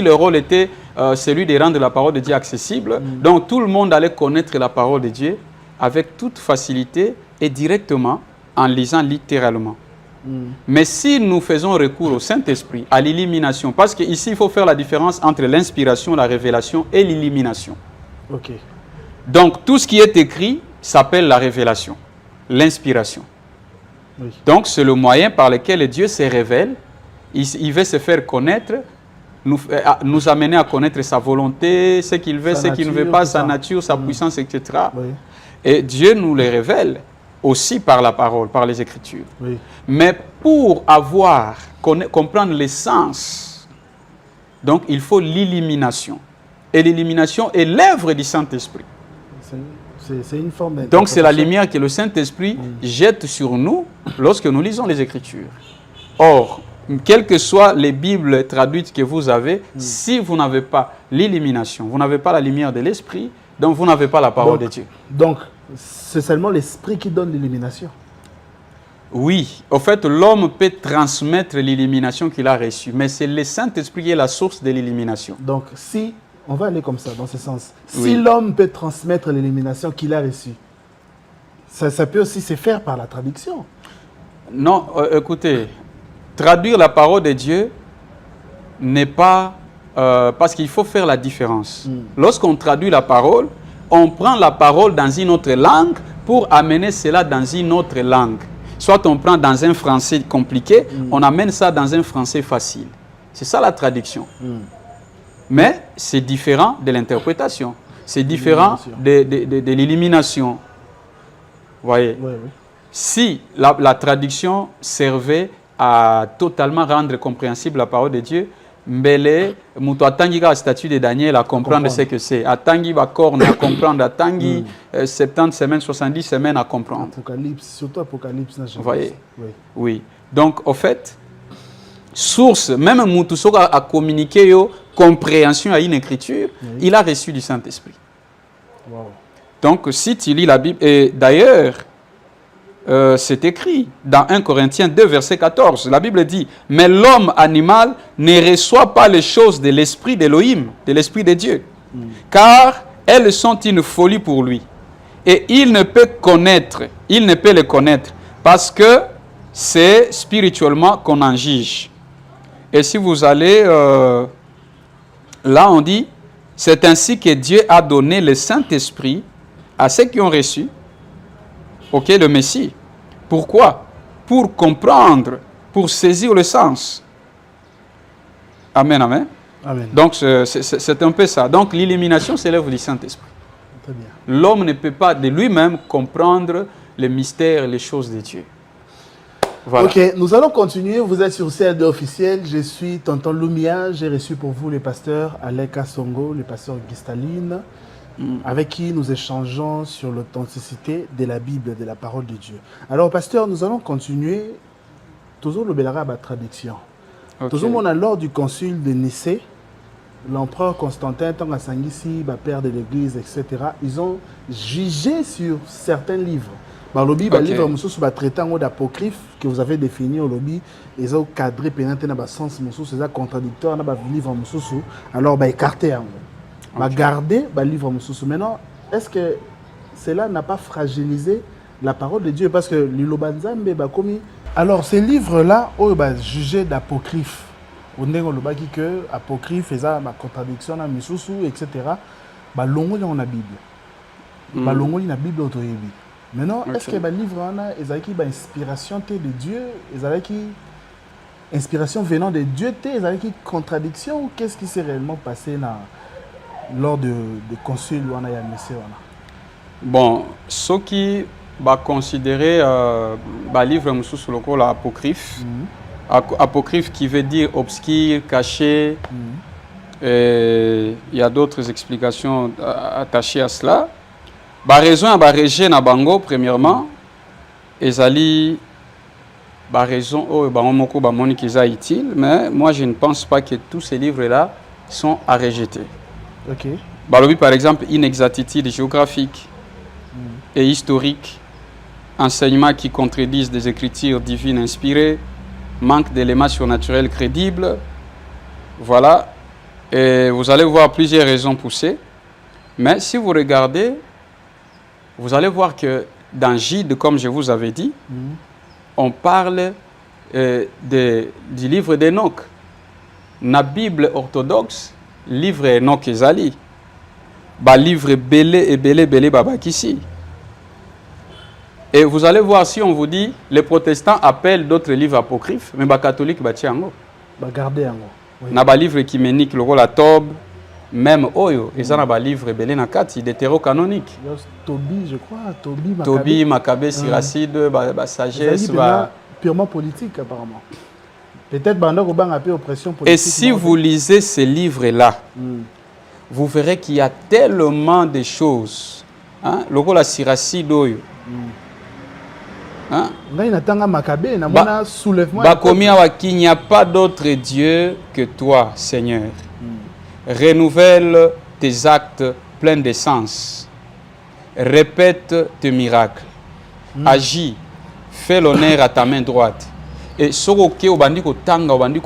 le rôle était celui de rendre la parole de Dieu accessible, donc tout le monde allait connaître la parole de Dieu avec toute facilité et directement en lisant littéralement. Mais si nous faisons recours au Saint-Esprit, à l'illumination, parce qu'ici il faut faire la différence entre l'inspiration, la révélation et l'illumination. Ok. Donc tout ce qui est écrit s'appelle la révélation, l'inspiration. Oui. Donc c'est le moyen par lequel Dieu se révèle, il veut se faire connaître, nous amener à connaître sa volonté, ce qu'il veut, ce qu'il ne veut pas, sa nature, sa puissance, etc. Oui. Et Dieu nous les révèle aussi par la parole, par les Écritures. Oui. Mais pour comprendre l'essence, donc il faut l'illumination. Et l'illumination est l'œuvre du Saint-Esprit. C'est une forme d'interprétation. Donc c'est la lumière que le Saint-Esprit jette sur nous lorsque nous lisons les Écritures. Or, quelles que soient les Bibles traduites que vous avez, si vous n'avez pas l'illumination, vous n'avez pas la lumière de l'Esprit, donc vous n'avez pas la parole de Dieu. Donc, c'est seulement l'Esprit qui donne l'illumination. Oui, au fait, l'homme peut transmettre l'illumination qu'il a reçue, mais c'est le Saint-Esprit qui est la source de l'illumination. Donc, si, on va aller comme ça, dans ce sens, Oui. si l'homme peut transmettre l'illumination qu'il a reçue, ça peut aussi se faire par la traduction. Non, écoutez, traduire la parole de Dieu n'est pas... parce qu'il faut faire la différence. Lorsqu'on traduit la parole, on prend la parole dans une autre langue pour amener cela dans une autre langue. Soit on prend dans un français compliqué, on amène ça dans un français facile. C'est ça la traduction. Mais c'est différent de l'interprétation. C'est différent de l'illumination. Vous voyez? Oui, oui. Si la traduction servait à totalement rendre compréhensible la parole de Dieu, mbele mutu atangi ka statut de Daniel à comprendre ce que c'est, atangi ba corne à comprendre, atangi 70 semaines, 70 semaines à comprendre. Apocalypse, surtout Apocalypse. Vous voyez? Oui. Oui. Donc, au fait, source, même mutu soka a communiqué yo compréhension à une écriture, il a reçu du Saint-Esprit. Wow. Donc, si tu lis la Bible, et d'ailleurs, c'est écrit dans 1 Corinthiens 2, verset 14. La Bible dit, « Mais l'homme animal ne reçoit pas les choses de l'esprit d'Élohim, de l'esprit de Dieu, car elles sont une folie pour lui. Et il ne peut les connaître, parce que c'est spirituellement qu'on en juge. » Et si vous allez, là on dit, « C'est ainsi que Dieu a donné le Saint-Esprit à ceux qui ont reçu, le Messie. » Pourquoi? Pour comprendre, pour saisir le sens. Amen, amen. Amen. Donc, c'est un peu ça. Donc, l'illumination, c'est l'œuvre du Saint-Esprit. Très bien. L'homme ne peut pas de lui-même comprendre les mystères et les choses de Dieu. Voilà. Ok, nous allons continuer. Vous êtes sur CLD officiel. Je suis Tonton Lumia. J'ai reçu pour vous le pasteur Aleka Songo, le pasteur Gustaline, avec qui nous échangeons sur l'authenticité de la Bible, de la parole de Dieu. Alors, pasteur, nous allons continuer. Toujours le Belara à traduction. Toujours, lors du concile de Nicée, l'empereur Constantin, Tonga Sangisi, père de l'église, etc., ils ont jugé sur certains livres. Le lobby, le livre traitant d'apocryphe que vous avez défini au lobby, ils ont cadré pénalité dans le sens, c'est contradictoire dans le livre. Alors, écarté. Garder le livre. Maintenant, est-ce que cela n'a pas fragilisé la parole de Dieu? Parce que l'Ilobanzambe, alors, ces livres-là, ils ont jugé d'apocryphe. On a dit que l'apocryphe faisait ma contradiction, etc. Longo dans la Bible. Longo dans la Bible. Maintenant, est-ce que les livres ont une inspiration de Dieu? Ils ont une inspiration venant de Dieu? Ils ont une contradiction? Ou qu'est-ce qui s'est réellement passé lors du concile? Bon, ce qui va considérer le livre sur le col apocryphe, apocryphe qui veut dire obscur, caché. Il y a d'autres explications attachées à cela. La raison à la rejet na bango premièrement, ezali la raison bango bamoni qui est utile, mais moi je ne pense pas que tous ces livres-là sont à rejeter. Ok. Balobi par exemple inexactitude géographique et historique, enseignements qui contredisent des écritures divines inspirées, manque d'éléments surnaturels crédibles. Voilà. Et vous allez voir plusieurs raisons poussées. Mais si vous regardez, vous allez voir que dans Gide, comme je vous avais dit, on parle du livre d'Enoch. La Bible orthodoxe, livre Enoch ezali. Ba livre belé babakisi. Et vous allez voir, si on vous dit, les protestants appellent d'autres livres apocryphes, mais les catholiques bati yango. Garder yango. Na ba livre écuménique, le rôle à Tob, même Oyo, ils ont un livre belé na kati, deutérocanonique. Tobi, je crois, Tobi, Maccabée, Siracide, sagesse. Purement politique, apparemment. Peut-être que un peu oppression politique. Et si vous lisez ces livres-là, vous verrez qu'il y a tellement de choses. Hein? Le rôle à Siracide, Oyo. Qu'il n'y a pas d'autre Dieu que toi, Seigneur. Renouvelle tes actes pleins de sens. Répète tes miracles. Agis. Fais l'honneur à ta main droite. Et ce que vous avez dit,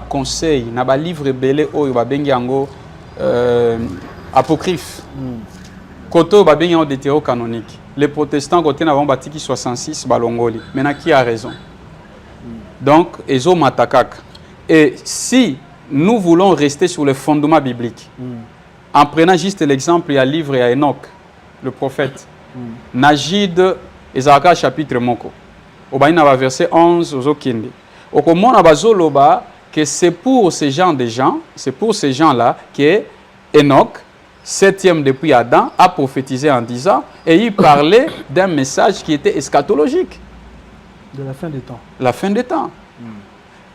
conseil, na livre belé oyo babengi yango apocryphe. Koto babengi yango deutérocanonique. Les protestants côté n'avons bâti qui 66 balongoli. Maintenant qui a raison? Donc ezo matakak. Et si nous voulons rester sur les fondements bibliques, en prenant juste l'exemple, il y a le livre, il y a Enoch, le prophète. Najid Ezaka chapitre moko. Obaina verset 11 aux okindi. Okomona bazoloba que c'est pour ces gens de gens, c'est pour ces gens-là que Enoch, septième depuis Adam, a prophétisé en disant, et il parlait d'un message qui était eschatologique. De la fin des temps. La fin des temps.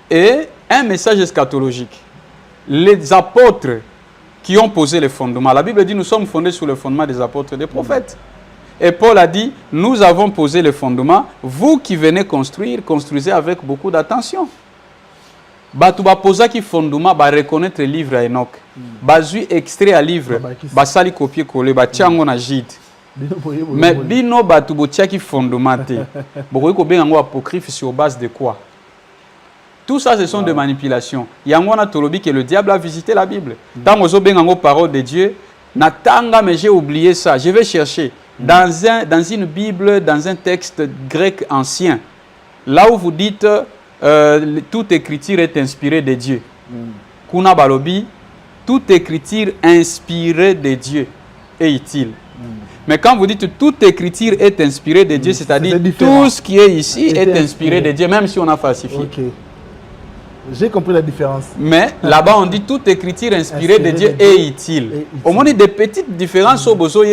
Et un message eschatologique. Les apôtres qui ont posé les fondements. La Bible dit, nous sommes fondés sur le fondement des apôtres et des prophètes. Et Paul a dit, nous avons posé les fondements. Vous qui venez construire, construisez avec beaucoup d'attention. Batouba posa qui fondement, ba reconnaître le livre à Enoch. Bazui extrait à livre, basali copier coller, ba tiango na Gide. Mais bino batoubo tia qui fondement te. Bokoy ko benga ngo apocryphe sur base de quoi? Tout ça, ce sont des manipulations. Yango na tolobi que le diable a visité la Bible. Tant ozo benga ngo parole de Dieu, natanga mais j'ai oublié ça. Je vais chercher dans une Bible, dans un texte grec ancien, là où vous dites toute écriture est inspirée de Dieu. Kuna balobi, toute écriture inspirée de Dieu est utile. Mais quand vous dites toute écriture est inspirée de Dieu, c'est-à-dire tout ce qui est ici est inspiré de Dieu, même si on a falsifié. Okay. J'ai compris la différence. Mais là-bas, on dit toute écriture inspirée de Dieu est utile. Au moins, des petites différences au besoin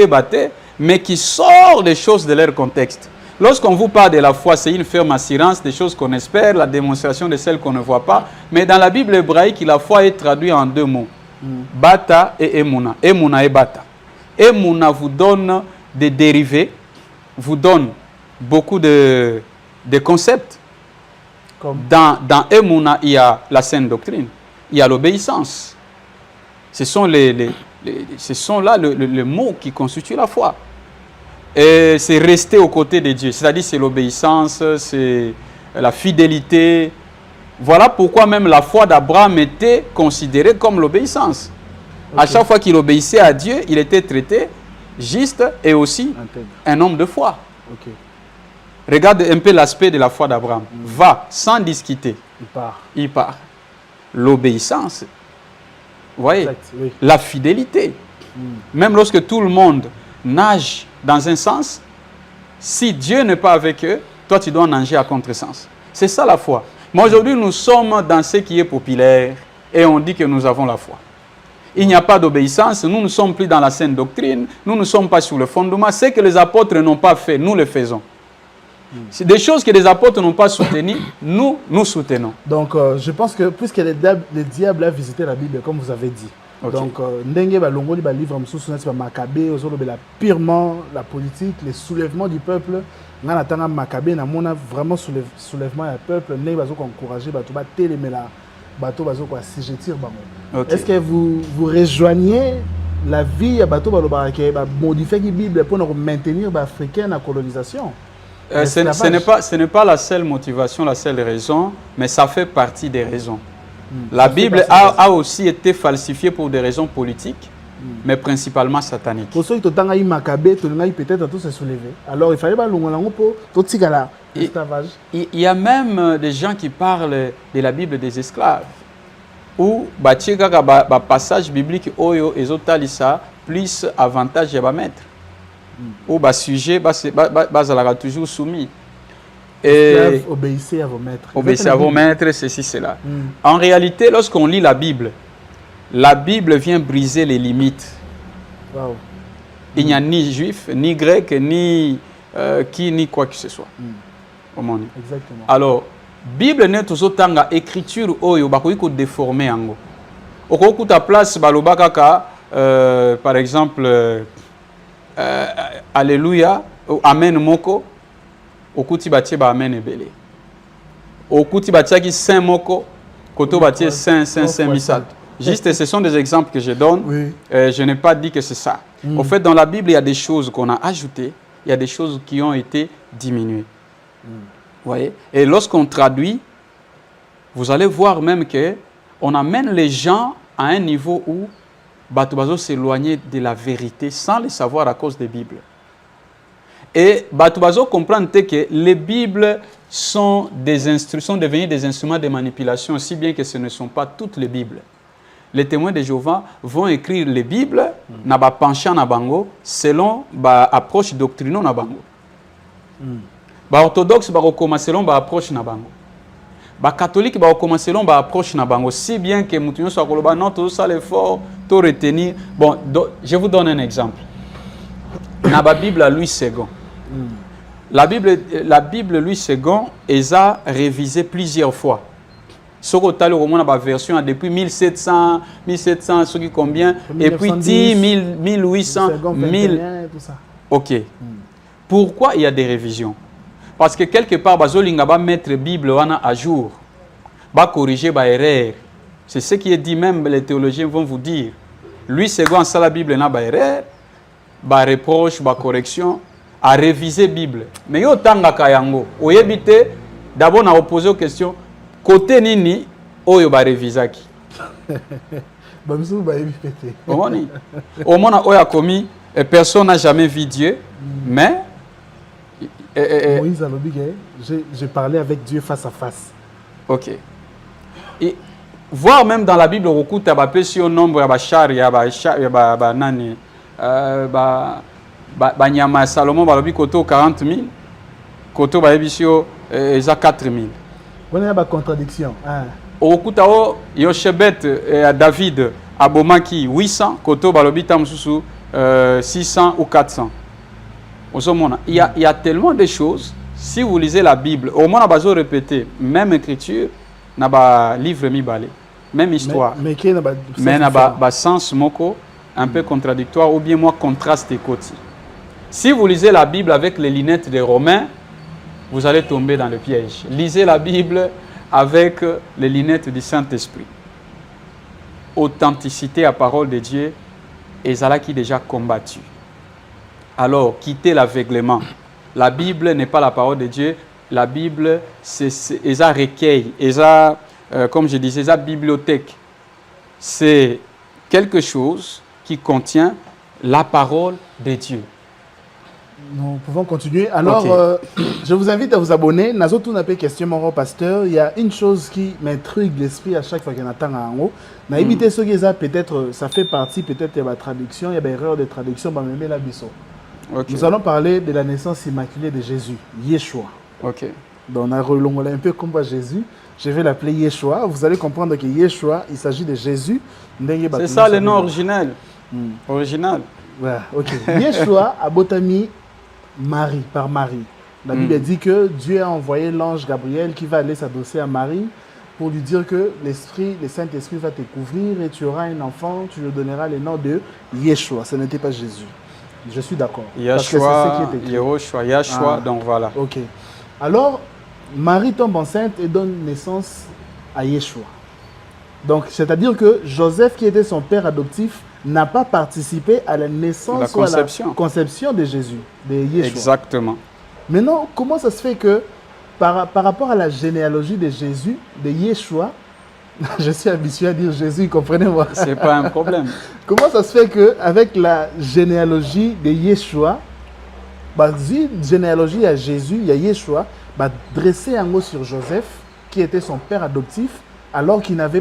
mais qui sortent des choses de leur contexte. Lorsqu'on vous parle de la foi, c'est une ferme assurance des choses qu'on espère, la démonstration de celles qu'on ne voit pas. Mais dans la Bible hébraïque, la foi est traduite en 2 mots. Bata et Emuna. Emuna et Bata. Emuna vous donne des dérivés, vous donne beaucoup de concepts. Comme... Dans Emuna, il y a la saine doctrine, il y a l'obéissance. Ce sont là les mots qui constituent la foi. Et c'est rester aux côtés de Dieu, c'est-à-dire c'est l'obéissance, c'est la fidélité. Voilà pourquoi même la foi d'Abraham était considérée comme l'obéissance. Okay. À chaque fois qu'il obéissait à Dieu, il était traité juste et aussi un homme de foi. Okay. Regarde un peu l'aspect de la foi d'Abraham. Va sans discuter. Il part. L'obéissance. Vous voyez, exact, oui. La fidélité. Même lorsque tout le monde nage dans un sens, si Dieu n'est pas avec eux, toi tu dois nager à contresens. C'est ça la foi. Mais aujourd'hui, nous sommes dans ce qui est populaire et on dit que nous avons la foi. Il n'y a pas d'obéissance, nous ne sommes plus dans la saine doctrine, nous ne sommes pas sur le fondement. Ce que les apôtres n'ont pas fait, nous le faisons. C'est des choses que les apôtres n'ont pas soutenues, nous soutenons. Donc, je pense que puisque le diable a visité la Bible, comme vous avez dit, okay. Donc, Ndenge Balongoli, le livre Maccabée, purement la politique, les soulèvements du peuple. Nous avons Maccabée, nous avons vraiment soulèvement du peuple. Nous avons encouragé okay. Est-ce que vous rejoignez la vie de modifier la Bible pour maintenir les Africains dans la colonisation? Ce n'est pas la seule motivation, la seule raison, mais ça fait partie des raisons. La Bible a aussi été falsifiée pour des raisons politiques, mais principalement sataniques. Pour ceux qui ont eu Maccabée, peut-être tous se soulever. Alors il fallait pas pour tout l'esclavage. Il y a même des gens qui parlent de la Bible des esclaves, où le passage biblique oyo ezotalisa plus avantage à mettre. Ou le sujet est toujours soumis. Obéissez à vos maîtres. Obéissez à vos maîtres, ceci, cela. En réalité, lorsqu'on lit la Bible vient briser les limites. Wow. Il n'y a ni juif, ni grec, ni quoi que ce soit. Exactement. Alors, Bible n'est toujours tanga écriture oyo bakoiko déformé ango. Okoku ta place balobaka par exemple Alléluia, Amen moko, okuti batie ba Amen ebele. Okuti batie ki Saint moko, koto batie Saint misal. Juste, ce sont des exemples que je donne. Oui. Je n'ai pas dit que c'est ça. En fait, dans la Bible, il y a des choses qu'on a ajoutées, il y a des choses qui ont été diminuées. Vous voyez? Et lorsqu'on traduit, vous allez voir même qu'on amène les gens à un niveau où Batubazo s'éloigner de la vérité sans le savoir à cause des Bibles. Et Batubazo comprend que les Bibles sont devenues des instruments de manipulation, si bien que ce ne sont pas toutes les Bibles. Les témoins de Jéhovah vont écrire les Bibles na ba penchant na bango selon ba approche doctrinale na bango. Ba orthodoxe ba recommencer selon ba approche na bango. Ba catholique ba recommencer selon ba approche na bango, si bien que mutunyo so koloba non tout ça l'effort tout retenir. Bon, je vous donne un exemple. Na ba Bible à Louis II. La Bible Louis II est révisée plusieurs fois. Soko tali romona ba version depuis 1700 ce qui combien et puis 1800 1000 tout ça. OK. Pourquoi il y a des révisions? Parce que quelque part bazolinga ba mettre Bible wana à jour. Ba corriger ba erreur. C'est ce qui est dit, même les théologiens vont vous dire. Lui second ça la Bible na ba erreur, ba reproche, ba correction, à réviser Bible. Mais yo tanga kayango, oyebite d'abord na opposer aux questions côté nini oyo ba révisaki. Bamsou ba yebite. Au moins oya commis personne n'a jamais vu Dieu, mais Moïse a dit que j'ai parlé avec Dieu face à face. OK. Et voir même dans la Bible beaucoup tu as sur un nombre ya ba nani ba nyama Salomon ba lobi koto 40 000 koto ba yebisio eza 4 000. On a une contradiction. Okuta o Yoshebet et David abomaki 800 koto ba lobi tamsusu 600 ou 400. Il y a tellement de choses. Si vous lisez la Bible, au moins, on a besoin de répéter, même écriture, n'a pas livre mi balé, même histoire. Mais n'a pas sens moko, un peu contradictoire, ou bien moi contraste et côté. Si vous lisez la Bible avec les lunettes des Romains, vous allez tomber dans le piège. Lisez la Bible avec les lunettes du Saint-Esprit. Authenticité à parole de Dieu, et Zala qui déjà combattu. Alors, quittez l'aveuglement. La Bible n'est pas la parole de Dieu. La Bible, c'est un recueil, comme je disais, une bibliothèque. C'est quelque chose qui contient la parole de Dieu. Nous pouvons continuer. Alors, je vous invite à vous abonner. Nazo tout n'a pas question, mon pasteur. Il y a une chose qui m'intrigue l'esprit à chaque fois qu'il y en a tant en haut. Na évité ce que peut-être, ça fait partie peut-être de la traduction. Il y a des erreurs de traduction. Nous allons parler de la naissance immaculée de Jésus, Yeshua. Ok. Donc, on a relongolé un peu comme Jésus. Je vais l'appeler Yeshua. Vous allez comprendre que Yeshua, il s'agit de Jésus. C'est ça le nom original. Original. Voilà, ok. Yeshua a botami Marie, par Marie. La Bible dit que Dieu a envoyé l'ange Gabriel qui va aller s'adosser à Marie pour lui dire que le Saint-Esprit va te couvrir et tu auras un enfant, tu lui donneras le nom de Yeshua. Ce n'était pas Jésus. Je suis d'accord. Yeshua, Yeshua, donc voilà. Ok. Alors, Marie tombe enceinte et donne naissance à Yeshua. Donc, c'est-à-dire que Joseph, qui était son père adoptif, n'a pas participé à la naissance ou à la conception de Jésus, de Yeshua. Exactement. Maintenant, comment ça se fait que, par rapport à la généalogie de Jésus, de Yeshua, je suis habitué à dire Jésus, comprenez-moi. Ce n'est pas un problème. Comment ça se fait qu'avec la généalogie de Yeshua, la généalogie à Jésus, il y a Yeshua, dressé un mot sur Joseph, qui était son père adoptif, alors qu'il n'avait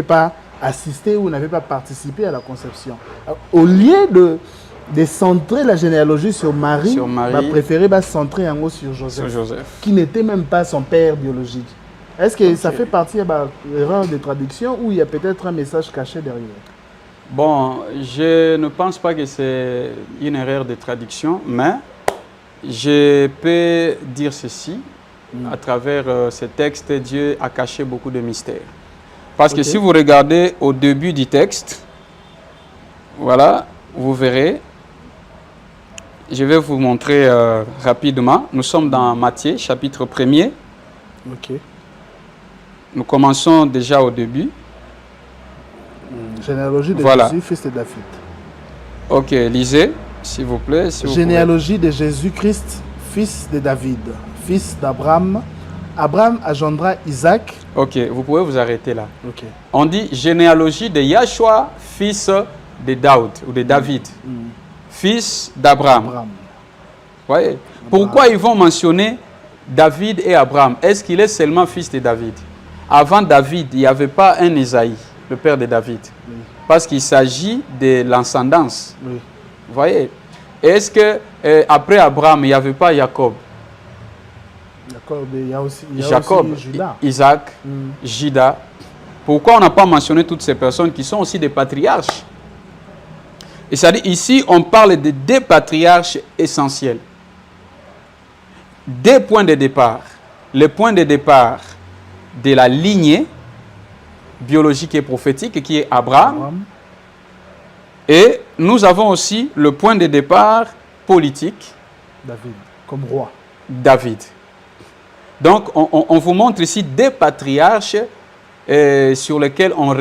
pas assisté ou n'avait pas participé à la conception. Au lieu de centrer la généalogie sur Marie, il préféré centrer un mot sur Joseph, qui n'était même pas son père biologique. Est-ce que ça fait partie de l'erreur de traduction ou il y a peut-être un message caché derrière? Bon, je ne pense pas que c'est une erreur de traduction, mais je peux dire ceci. À travers ce texte, Dieu a caché beaucoup de mystères. Parce que si vous regardez au début du texte, voilà, vous verrez, je vais vous montrer rapidement. Nous sommes dans Matthieu, chapitre 1er. Ok. Nous commençons déjà au début. Généalogie de Jésus, fils de David. Ok, lisez, s'il vous plaît. Généalogie de Jésus-Christ, fils de David, fils d'Abraham. Abraham engendra Isaac. Ok, vous pouvez vous arrêter là. Okay. On dit généalogie de Yeshua, fils de Daoud ou de David, fils d'Abraham. Voyez. Pourquoi ils vont mentionner David et Abraham? Est-ce qu'il est seulement fils de David? Avant David, il n'y avait pas un Isaïe, le père de David. Oui. Parce qu'il s'agit de l'ascendance. Oui. Vous voyez? Est-ce qu'après Abraham, il n'y avait pas Jacob? Il y a aussi Judas. Isaac, Judas. Pourquoi on n'a pas mentionné toutes ces personnes qui sont aussi des patriarches? Et ça dit, ici, on parle de deux patriarches essentiels. Deux points de départ. Le point de départ de la lignée biologique et prophétique qui est Abraham. Et nous avons aussi le point de départ politique. David, comme roi. David. Donc, on vous montre ici deux patriarches sur lesquels on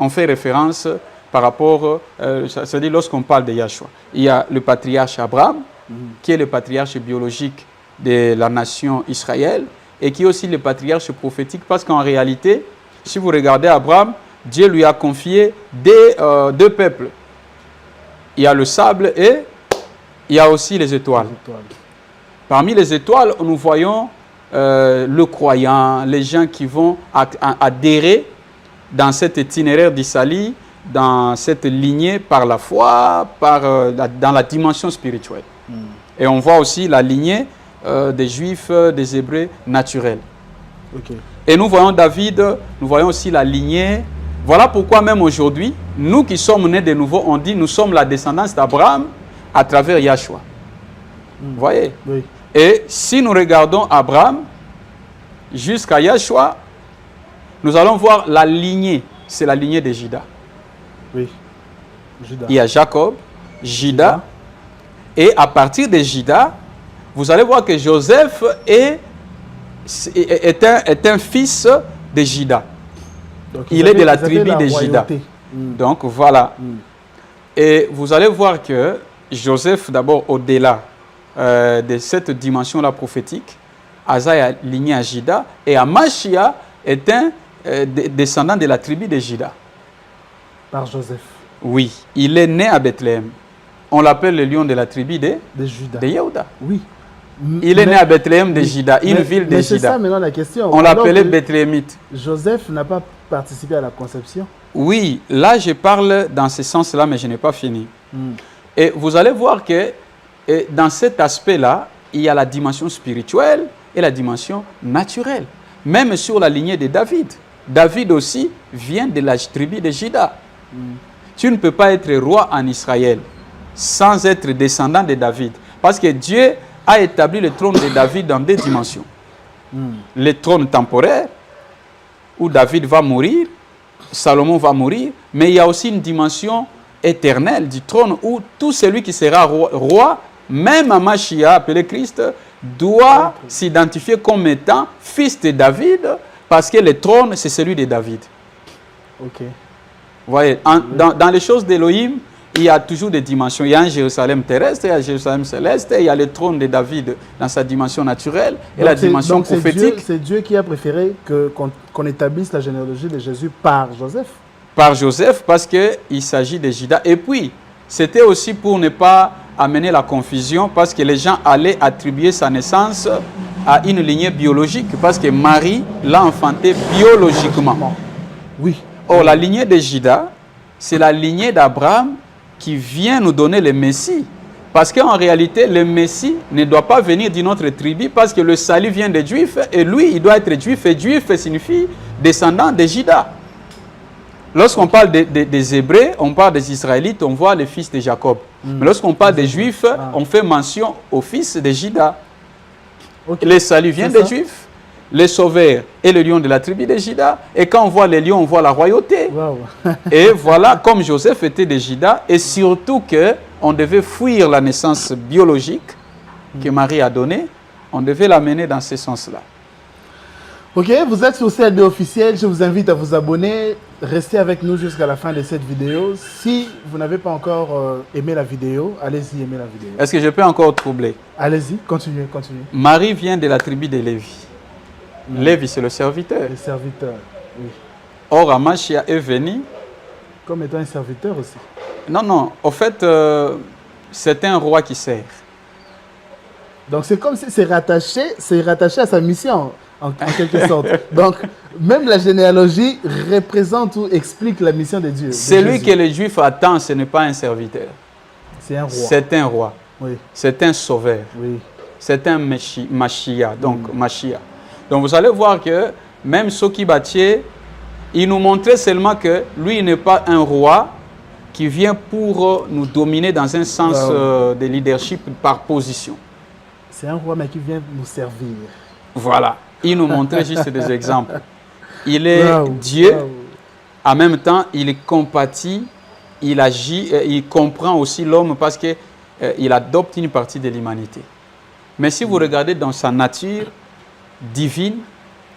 fait référence par rapport, c'est-à-dire lorsqu'on parle de Yeshua. Il y a le patriarche Abraham, qui est le patriarche biologique de la nation Israël, et qui est aussi le patriarche prophétique, parce qu'en réalité, si vous regardez Abraham, Dieu lui a confié deux peuples. Il y a le sable et il y a aussi les étoiles. Parmi les étoiles, nous voyons le croyant, les gens qui vont adhérer dans cet itinéraire d'Israël, dans cette lignée par la foi, dans la dimension spirituelle. Et on voit aussi la lignée des Juifs, des Hébreux naturels. Et nous voyons David, nous voyons aussi la lignée. Voilà pourquoi même aujourd'hui, nous qui sommes nés de nouveau, on dit nous sommes la descendance d'Abraham à travers Yeshua. Vous voyez? Oui. Et si nous regardons Abraham jusqu'à Yahshua, nous allons voir la lignée. C'est la lignée de Juda. Oui. Juda. Il y a Jacob, Juda. Et à partir de Juda, vous allez voir que Joseph est un fils de Juda. Donc, Il est de la tribu de Juda. Donc voilà. Et vous allez voir que Joseph, d'abord au-delà de cette dimension-là prophétique, Asa est aligné à Juda, et Amashia est un descendant de la tribu de Juda. Par Joseph. Oui, il est né à Bethléem. On l'appelle le lion de la tribu de Juda. De Yehuda. Oui. Il est né à Bethléem de Juda, une ville de mais c'est Juda. ça maintenant la question. On l'appelait Alors que Bethléemite. Joseph n'a pas participé à la conception. Oui, là je parle dans ce sens-là, mais je n'ai pas fini. Et vous allez voir que dans cet aspect-là, il y a la dimension spirituelle et la dimension naturelle. Même sur la lignée de David. David aussi vient de la tribu de Juda. Tu ne peux pas être roi en Israël sans être descendant de David. Parce que Dieu a établi le trône de David dans deux dimensions. Le trône temporaire, où David va mourir, Salomon va mourir, mais il y a aussi une dimension éternelle du trône où tout celui qui sera roi, même Amashia, appelé Christ, doit s'identifier comme étant fils de David, parce que le trône, c'est celui de David. Ok. Vous voyez, dans les choses d'Élohim, il y a toujours des dimensions. Il y a un Jérusalem terrestre, il y a un Jérusalem céleste, il y a le trône de David dans sa dimension naturelle et la dimension prophétique. C'est Dieu qui a préféré qu'on établisse la généalogie de Jésus par Joseph. Par Joseph, parce qu'il s'agit de Juda. Et puis, c'était aussi pour ne pas amener la confusion, parce que les gens allaient attribuer sa naissance à une lignée biologique, parce que Marie l'a enfanté biologiquement. Oui. Or, la lignée de Juda, c'est la lignée d'Abraham qui vient nous donner le Messie. Parce qu'en réalité, le Messie ne doit pas venir d'une autre tribu, parce que le salut vient des Juifs, et lui, il doit être Juif, et Juif signifie descendant de Juda. Lorsqu'on parle des Hébreux, on parle des Israélites, on voit les fils de Jacob. Mais lorsqu'on parle des Juifs, on fait mention aux fils de Juda. Okay. Le salut vient des Juifs. Le sauveur est le lion de la tribu de Juda. Et quand on voit les lions, on voit la royauté. Wow. Et voilà, comme Joseph était de Juda, et surtout qu'on devait fuir la naissance biologique que Marie a donnée, on devait l'amener dans ce sens-là. Ok, vous êtes sur CLB officiel, je vous invite à vous abonner. Restez avec nous jusqu'à la fin de cette vidéo. Si vous n'avez pas encore aimé la vidéo, allez-y aimer la vidéo. Est-ce que je peux encore troubler? Allez-y, continuez. Marie vient de la tribu de Lévi. Lévi, c'est le serviteur. Le serviteur, oui. Or, Amashia est venu comme étant un serviteur aussi. Non. Au fait, c'est un roi qui sert. Donc, c'est comme si c'est rattaché à sa mission, en quelque sorte. Donc, même la généalogie représente ou explique la mission de Dieu. Celui que les Juifs attendent, ce n'est pas un serviteur. C'est un roi. C'est un roi. Oui. C'est un sauveur. Oui. C'est un Machia. Donc, Machia. Donc vous allez voir que même Soki Batié, il nous montrait seulement que lui n'est pas un roi qui vient pour nous dominer dans un sens de leadership par position. C'est un roi mais qui vient nous servir. Voilà, il nous montrait juste des exemples. Il est Dieu, en même temps il compatit, il agit, il comprend aussi l'homme parce qu'il adopte une partie de l'humanité. Mais si vous regardez dans sa nature divine,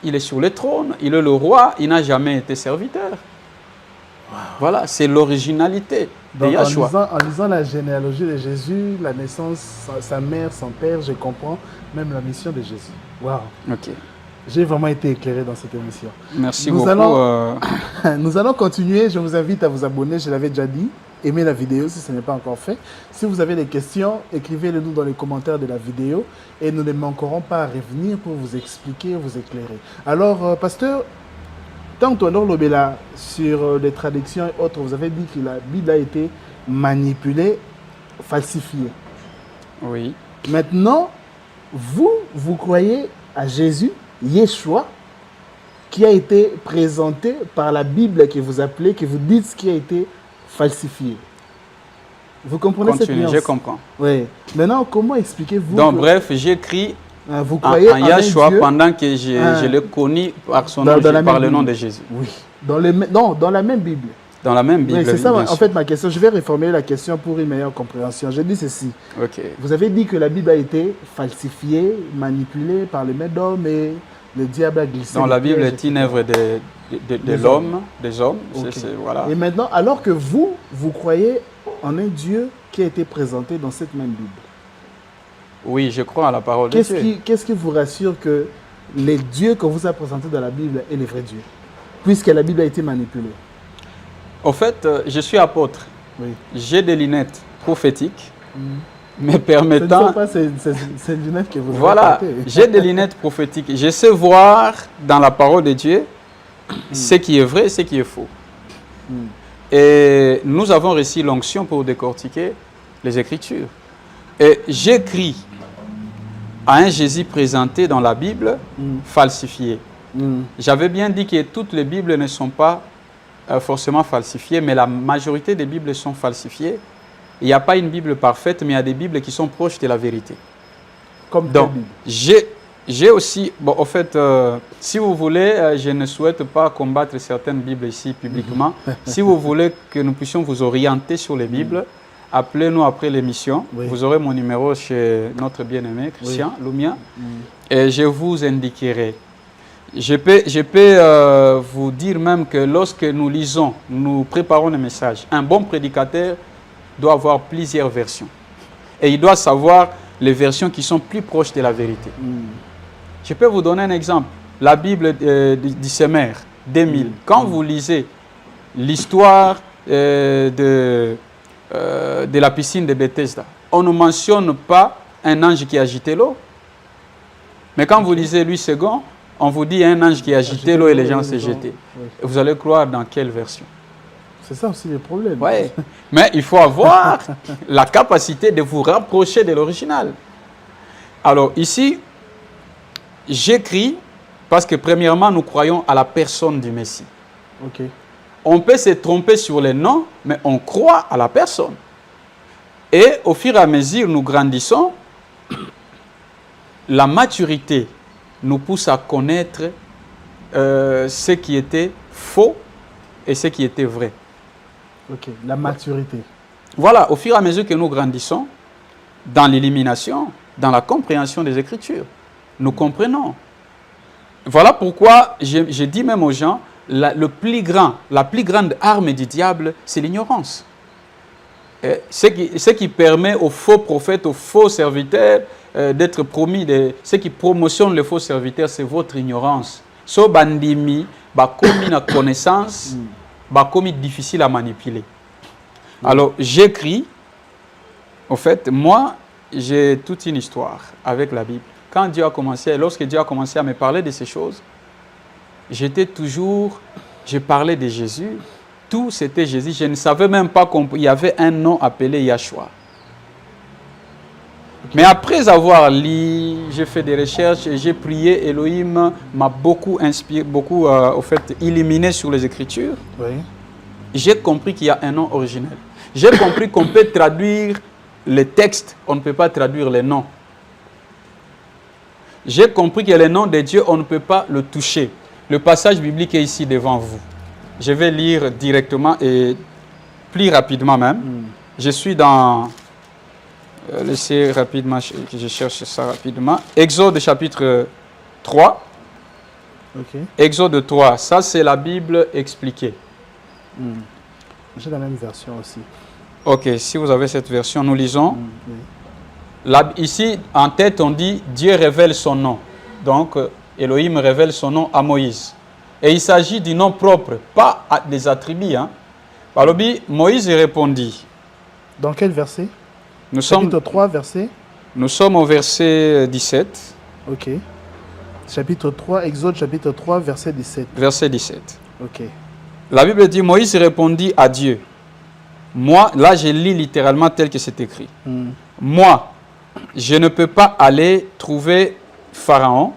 il est sur le trône, il est le roi, il n'a jamais été serviteur. Wow. Voilà, c'est l'originalité de Yahshua. En lisant la généalogie de Jésus, la naissance, sa mère, son père, je comprends même la mission de Jésus. Waouh. Ok. J'ai vraiment été éclairé dans cette émission. Merci beaucoup. Nous allons continuer. Je vous invite à vous abonner. Je l'avais déjà dit. Aimez la vidéo si ce n'est pas encore fait. Si vous avez des questions, écrivez-les nous dans les commentaires de la vidéo et nous ne manquerons pas à revenir pour vous expliquer, vous éclairer. Alors, pasteur, tant que Lobela, sur les traductions et autres, vous avez dit que la Bible a été manipulée, falsifiée. Oui. Maintenant, vous croyez à Jésus, Yeshua, qui a été présenté par la Bible que vous appelez, que vous dites qui a été falsifié. Vous comprenez cette Continue, nuance? je comprends. Oui. Maintenant, comment expliquez-vous Donc, que, bref, j'écris vous en croyez en un Yahshua Dieu pendant que je le connais par son nom, dans la par même le nom Bible? de Jésus. Oui. Dans la même Bible. Dans la même Bible, Oui, c'est ça, bien en sûr. fait, ma question. Je vais reformuler la question pour une meilleure compréhension. Je dis ceci. Ok. Vous avez dit que la Bible a été falsifiée, manipulée par les mains d'hommes et le diable a glissé. Donc, les la Bible pièges, est une etc. œuvre de Des l'homme, des hommes. Ok. Voilà. Et maintenant, alors que vous croyez en un Dieu qui a été présenté dans cette même Bible, Oui, je crois à la parole de Dieu. qu'est-ce qui vous rassure que les dieux qu'on vous a présentés dans la Bible est les vrais dieux, puisque la Bible a été manipulée? Au fait, je suis apôtre. Oui. J'ai des lunettes prophétiques me Ce ne permettant... sont pas ces lunettes que vous Voilà, avez portées. j'ai des lunettes prophétiques. Je sais voir dans la parole de Dieu ce qui est vrai et ce qui est faux. Et nous avons reçu l'onction pour décortiquer les Écritures. Et j'écris à un Jésus présenté dans la Bible falsifié. J'avais bien dit que toutes les Bibles ne sont pas forcément falsifiées, mais la majorité des Bibles sont falsifiées. Il n'y a pas une Bible parfaite, mais il y a des Bibles qui sont proches de la vérité. Comme Donc, Bible. j'ai aussi, bon, en fait, si vous voulez, je ne souhaite pas combattre certaines Bibles ici publiquement. Si vous voulez que nous puissions vous orienter sur les Bibles, appelez-nous après l'émission. Oui. Vous aurez mon numéro chez notre bien-aimé Christian Lumia et je vous indiquerai. Je peux vous dire même que lorsque nous lisons, nous préparons le message, un bon prédicateur doit avoir plusieurs versions. Et il doit savoir les versions qui sont plus proches de la vérité. Je peux vous donner un exemple. La Bible du Semeur, 2000. Quand vous lisez l'histoire de la piscine de Bethesda, on ne mentionne pas un ange qui agitait l'eau. Mais quand vous lisez Louis II, on vous dit un ange qui agitait l'eau et les gens se jetaient. Oui. Vous allez croire dans quelle version? C'est ça aussi le problème. Ouais. Mais il faut avoir la capacité de vous rapprocher de l'original. Alors ici, j'écris parce que premièrement, nous croyons à la personne du Messie. Ok. On peut se tromper sur les noms, mais on croit à la personne. Et au fur et à mesure, nous grandissons, la maturité nous pousse à connaître ce qui était faux et ce qui était vrai. Ok, la maturité. Voilà, au fur et à mesure que nous grandissons, dans l'élimination, dans la compréhension des Écritures, nous comprenons. Voilà pourquoi je dis même aux gens, la plus grande arme du diable, c'est l'ignorance. Ce qui permet aux faux prophètes, aux faux serviteurs d'être promis, ce qui promotionne les faux serviteurs, c'est votre ignorance. So bandimi, bakomi na connaissance, bakomi difficile à manipuler. Alors j'écris, en fait, moi, j'ai toute une histoire avec la Bible. Quand Dieu a commencé, lorsque Dieu a commencé à me parler de ces choses, j'étais toujours, je parlais de Jésus, tout c'était Jésus. Je ne savais même pas qu'il y avait un nom appelé Yahshua. Mais après avoir lu, j'ai fait des recherches et j'ai prié, Elohim m'a beaucoup inspiré, beaucoup au fait, illuminé sur les Écritures. Oui. J'ai compris qu'il y a un nom originel. J'ai compris qu'on peut traduire les textes, on ne peut pas traduire les noms. J'ai compris que le nom de Dieu, on ne peut pas le toucher. Le passage biblique est ici devant vous. Je vais lire directement et plus rapidement même. Je suis dans... laissez rapidement, je cherche ça rapidement. Exode chapitre 3. Ok. Exode 3, ça c'est la Bible expliquée. J'ai la même version aussi. Ok, si vous avez cette version, nous lisons. Oui. Ici, en tête, on dit Dieu révèle son nom. Donc, Elohim révèle son nom à Moïse. Et il s'agit du nom propre, pas des attributs. Alors, Moïse répondit. Dans quel verset? Nous Chapitre 3, verset? Nous sommes au verset 17. Ok. Chapitre 3, Exode chapitre 3, verset 17. Verset 17. Ok. La Bible dit, Moïse répondit à Dieu. Moi, là je lis littéralement tel que c'est écrit. Moi, je ne peux pas aller trouver Pharaon,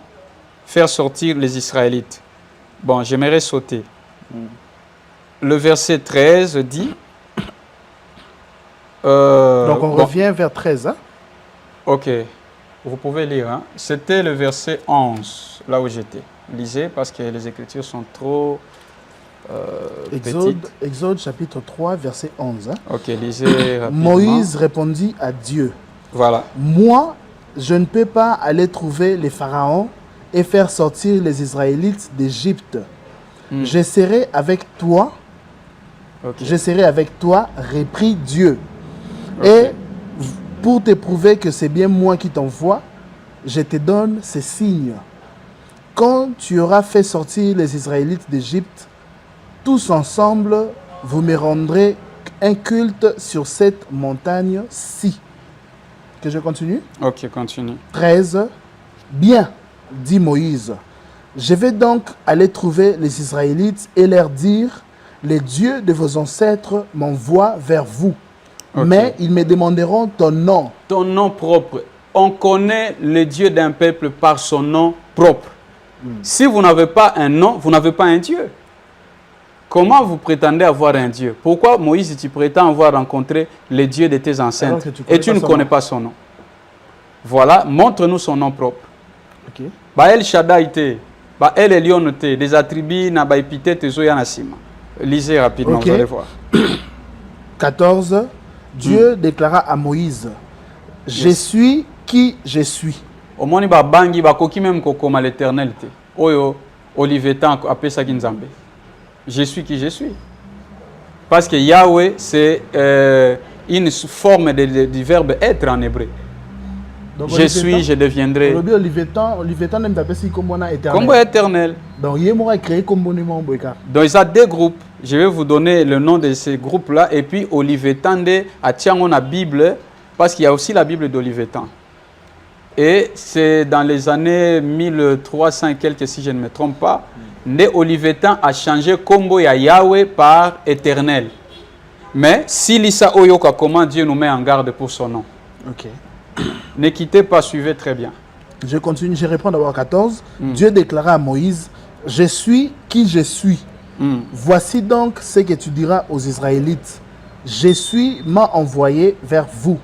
faire sortir les Israélites. Bon, j'aimerais sauter. Le verset 13 dit, Donc on bon, revient vers 13. Hein? ok, vous pouvez lire. Hein. C'était le verset 11, là où j'étais. Lisez parce que les écritures sont trop petites. Exode chapitre 3, verset 11. Hein? Ok, lisez rapidement. Moïse répondit à Dieu. Voilà. Moi, je ne peux pas aller trouver les pharaons et faire sortir les Israélites d'Égypte. Je serai avec toi. Okay. Je serai avec toi, réprit Dieu. Et pour te prouver que c'est bien moi qui t'envoie, je te donne ces signes. Quand tu auras fait sortir les Israélites d'Égypte, tous ensemble, vous me rendrez un culte sur cette montagne-ci. Que je continue? Ok, continue. 13. Bien, dit Moïse. Je vais donc aller trouver les Israélites et leur dire, les dieux de vos ancêtres m'envoient vers vous. Okay. Mais ils me demanderont ton nom. Ton nom propre. On connaît le Dieu d'un peuple par son nom propre. Si vous n'avez pas un nom, vous n'avez pas un Dieu. Comment vous prétendez avoir un Dieu? Pourquoi, Moïse, tu prétends avoir rencontré le Dieu de tes ancêtres et tu ne connais pas son nom? Voilà, montre-nous son nom propre. Okay. Ba El Shaddai te, ba El Elyon te, des attributs na ba épithètes te zoya na sima. Lisez rapidement, Okay. vous allez voir. 14. Dieu déclara à Moïse, je suis qui je suis. Au moni ba bangi ba koki même kokoma l'Éternel te. Oyo Olivetan apesa kinzambe. Je suis qui je suis. Parce que Yahweh, c'est une forme du verbe être en hébreu. Donc, je suis, je deviendrai. Olivetan n'aime pas si comme on a éternel. Comme éternel. Donc, il y a créé comme monument. Donc, il y a deux groupes. Je vais vous donner le nom de ces groupes-là. Et puis, Olivetan a tient la Bible, parce qu'il y a aussi la Bible d'Olivetan. Et c'est dans les années 1300 et quelques, si je ne me trompe pas, Né Olivetan a changé Kombo ya Yahweh par éternel. Mais si Lisa Oyoka, comment Dieu nous met en garde pour son nom. Ok. Ne quittez pas, suivez très bien. Je continue, je reprends d'abord 14. Dieu déclara à Moïse, je suis qui je suis. Voici donc ce que tu diras aux Israélites. Je suis m'a envoyé vers vous.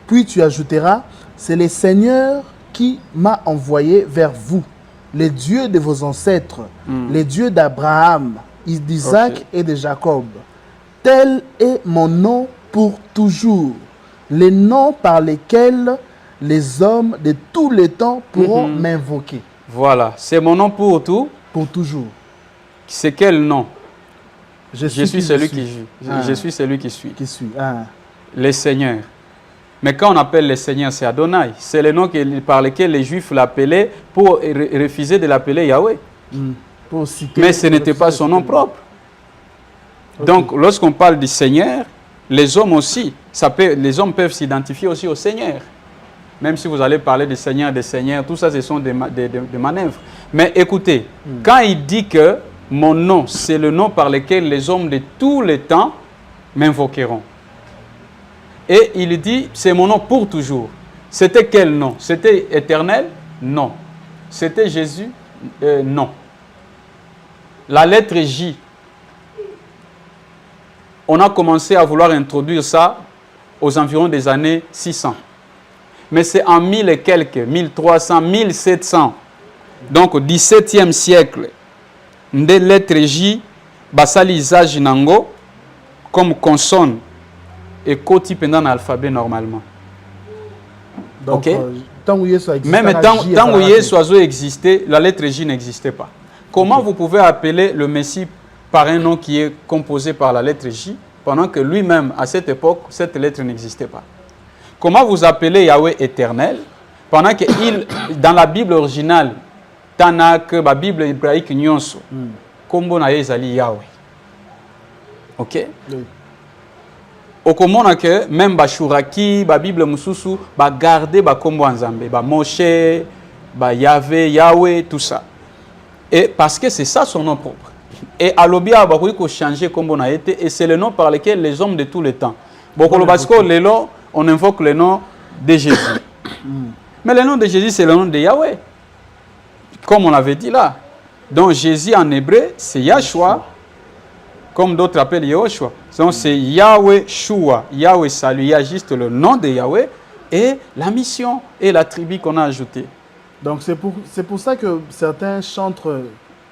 Puis tu ajouteras, c'est le Seigneur qui m'a envoyé vers vous. Les dieux de vos ancêtres, les dieux d'Abraham, d'Isaac et de Jacob. Tel est mon nom pour toujours. Les noms par lesquels les hommes de tous les temps pourront m'invoquer. Voilà, c'est mon nom pour tout. Pour toujours. C'est quel nom? Je suis celui qui joue. Je suis celui qui suis. Qui suis. Ah. Le Seigneur. Mais quand on appelle le Seigneur, c'est Adonai. C'est le nom par lequel les Juifs l'appelaient pour refuser de l'appeler Yahweh. Mais ce n'était pas son nom propre. Donc, lorsqu'on parle du Seigneur, les hommes aussi, les hommes peuvent s'identifier aussi au Seigneur. Même si vous allez parler des seigneurs, tout ça, ce sont des manœuvres. Mais écoutez, quand il dit que mon nom, c'est le nom par lequel les hommes de tous les temps m'invoqueront. Et il dit, c'est mon nom pour toujours. C'était quel nom? C'était éternel? Non. C'était Jésus? Non. La lettre J. On a commencé à vouloir introduire ça aux environs des années 600. Mais c'est en 1000 et quelques, 1300, 1700. Donc au 17e siècle, des lettres J, basali usage nango comme consonne et côté pendant l'alphabet normalement. Donc, ok? Même tant où Yesu existait, la lettre J n'existait pas. Comment vous pouvez appeler le Messie par un nom qui est composé par la lettre J, pendant que lui-même, à cette époque, cette lettre n'existait pas? Comment vous appelez Yahweh éternel, pendant que dans la Bible originale, Tanakh, la Bible hébraïque, Nyonso, Kombo na ezali Yahweh. Ok? Oui. Okomona que même Bashuraki, la Bible Mususu, ba garder ba Kombo Nzambe, ba Moshe, ba Yahvé, Yahweh, tout ça. Et parce que c'est ça son nom propre. Et à l'obia, il faut changer comme on a été, et c'est le nom par lequel les hommes de tous les temps. On invoque le nom de Jésus. Mais le nom de Jésus, c'est le nom de Yahweh. Comme on l'avait dit là. Donc Jésus en hébreu, c'est Yahshua. comme d'autres appellent Yehoshua. Donc c'est Yahweh Shua, Yahweh salut. Il y a juste le nom de Yahweh et la mission et la tribu qu'on a ajoutée. Donc c'est pour ça que certains chantres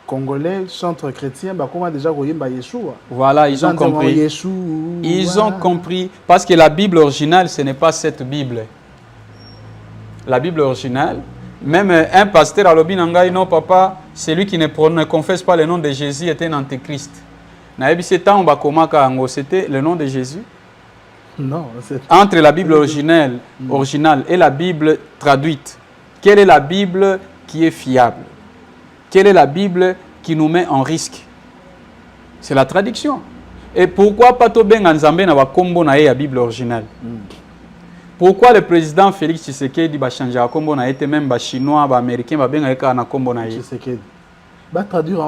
congolais, chantres chrétiens, bah, comment déjà Goyimba Yeshua. Voilà, ils ont compris. Yeshua, Ils ont compris. Parce que la Bible originale, ce n'est pas cette Bible. La Bible originale, même un pasteur à l'Obinangaï, non papa, celui qui ne confesse pas le nom de Jésus était un antéchrist. C'était le nom de Jésus. Non, entre la Bible originale et la Bible traduite, quelle est la Bible qui est fiable? Quelle est la Bible qui nous met en risque? C'est la traduction. Et pourquoi pas Tobenga Nzambe na bakombo na la Bible originale? Pourquoi le président Félix Tshisekedi va changer la kombo na été même les Chinois, les Américains va benga na kombo na ye?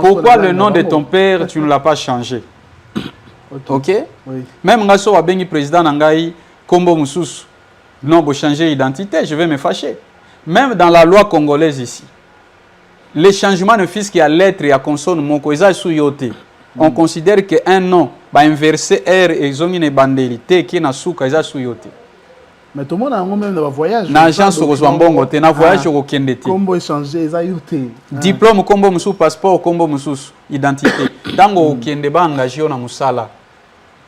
Pourquoi le nom de ton père tu ne l'as pas changé? Ok? Oui. Même ngaso wa bengi président nangai kombo mususu. Non, pour changer d'identité, je vais me fâcher. Même dans la loi congolaise ici, les changements de fisc et à lettre et à consonne moko eza sous yote. On considère qu'un nom va inverser R et zongine bandérité qui na souka eza sous yote. Mais tout le monde a même dans voyage. Na agence au Zwambongo te na voyage au Kendete. Combo échanger eza yote. Diplôme kombo musu passeport kombo musu identité. Tango okende ba engagé na musala.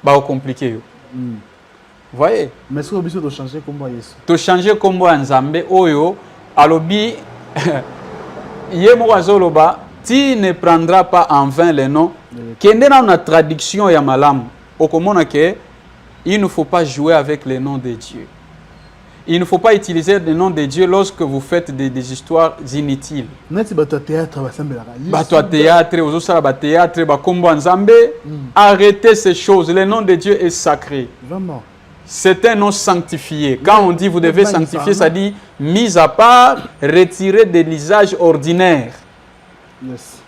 Ba compliqué yo. Voyez? Mais est-ce que vous avez changé combo Yesu? To changer combo ya Nzambe oyo alobi Yemo azoloba tu ne prendras pas en vain les noms. Kende na una traduction ya malamu. Okomona ke il ne faut pas jouer avec les noms de Dieu. Il ne faut pas utiliser le nom de Dieu lorsque vous faites des histoires inutiles. Arrêtez ces choses. Le nom de Dieu est sacré. Vraiment. C'est un nom sanctifié. Quand on dit vous devez sanctifier, ça dit mis à part, retiré de l'usage ordinaire. Yes.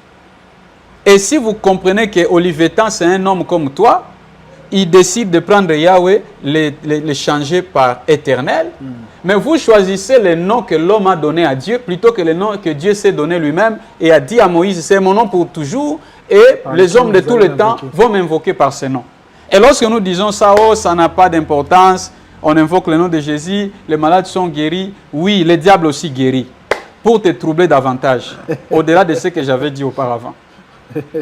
Et si vous comprenez que Olivetan, c'est un homme comme toi, il décide de prendre Yahweh, le changer par éternel. Mais vous choisissez le nom que l'homme a donné à Dieu plutôt que le nom que Dieu s'est donné lui-même et a dit à Moïse, c'est mon nom pour toujours et les hommes de tout le temps vont m'invoquer par ce nom. Et lorsque nous disons ça, oh, ça n'a pas d'importance, on invoque le nom de Jésus, les malades sont guéris, oui, les diables aussi guéris, pour te troubler davantage, au-delà de ce que j'avais dit auparavant.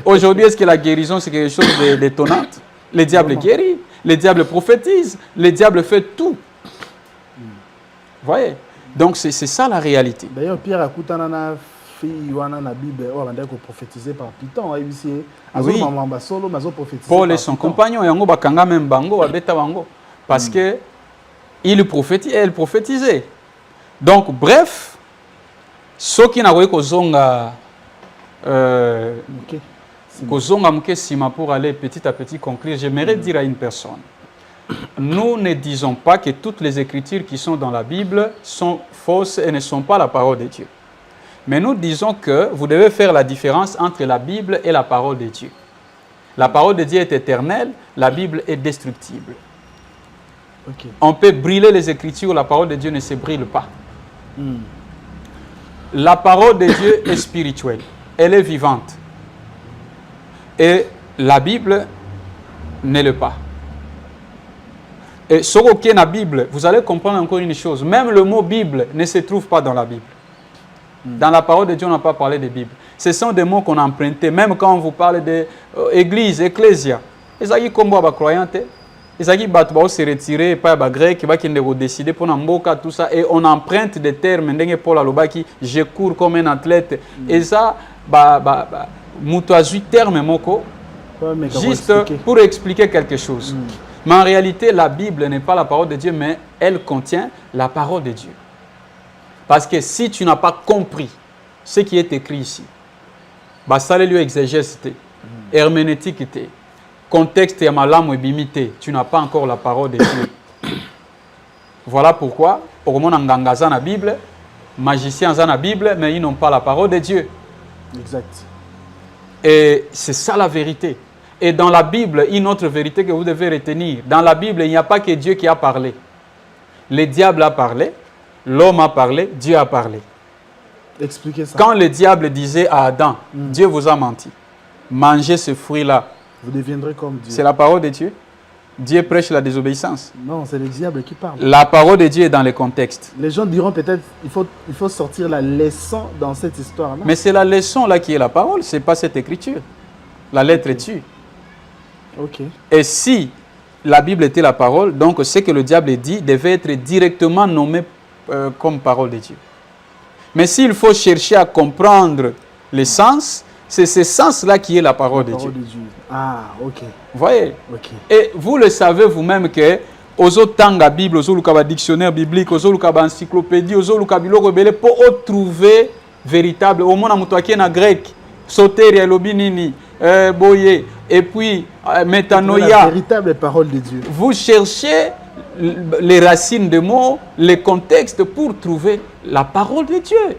Aujourd'hui, est-ce que la guérison, c'est quelque chose d'étonnant? Les diables guérissent, les diables prophétisent, les diables font tout. Vous voyez? Donc c'est ça la réalité. D'ailleurs, Pierre a na fille wana na Bible, on a prophétisé par Python. Oui. Paul et son compagnon, yango bakanga même bango, babeta bango, parce que il prophétisait, elle prophétisait. Donc bref, ceux qui n'ont pas zonga Kozonga mke sima pour aller petit à petit conclure, j'aimerais dire à une personne, nous ne disons pas que toutes les écritures qui sont dans la Bible sont fausses et ne sont pas la parole de Dieu. Mais nous disons que vous devez faire la différence entre la Bible et la parole de Dieu. La parole de Dieu est éternelle, la Bible est destructible. On peut brûler les écritures, la parole de Dieu ne se brûle pas. La parole de Dieu est spirituelle, elle est vivante. Et la Bible n'est le pas. Et sur la Bible, vous allez comprendre encore une chose. Même le mot Bible ne se trouve pas dans la Bible. Dans la parole de Dieu, on n'a pas parlé de Bible. Ce sont des mots qu'on a empruntés. Même quand on vous parle d'église, ecclésia. Ils ont comme des croyants. Ils ont se retirer, pas des grecs, qui ont décidé pour Namboka, tout ça. Et on emprunte des termes. Paul Alobaki, je cours comme un athlète. Et ça, Moutouazui terme moko, juste pour expliquer quelque chose. Mais en réalité, la Bible n'est pas la parole de Dieu, mais elle contient la parole de Dieu. Parce que si tu n'as pas compris ce qui est écrit ici, ça lui exégèse, herméneutique, contexte et malam bimité, tu n'as pas encore la parole de Dieu. Voilà pourquoi, au moment où la Bible, magiciens dans la Bible, mais ils n'ont pas la parole de Dieu. Exact. Et c'est ça la vérité. Et dans la Bible, une autre vérité que vous devez retenir. Dans la Bible, il n'y a pas que Dieu qui a parlé. Le diable a parlé, l'homme a parlé, Dieu a parlé. Expliquez ça. Quand le diable disait à Adam, Dieu vous a menti, mangez ce fruit-là, Vous deviendrez comme Dieu. C'est la parole de Dieu. Dieu prêche la désobéissance. Non, c'est le diable qui parle. La parole de Dieu est dans le contexte. Les gens diront peut-être il faut sortir la leçon dans cette histoire-là. Mais c'est la leçon là qui est la parole, ce n'est pas cette écriture. La lettre tue. Ok. Et si la Bible était la parole, donc ce que le diable dit devait être directement nommé comme parole de Dieu. Mais s'il faut chercher à comprendre le sens, c'est ce sens-là qui est la parole de Dieu. Ah, ok. Vous voyez? Ok. Et vous le savez vous-même que aux autres temps la Bible, aux autres dictionnaire biblique, aux autres encyclopédie, aux autres biloko belé pour trouver véritable. Au moins en grec, soteria lobinini, boye, et puis métanoïa. La véritable parole de Dieu. Vous cherchez les racines des mots, les contextes pour trouver la parole de Dieu.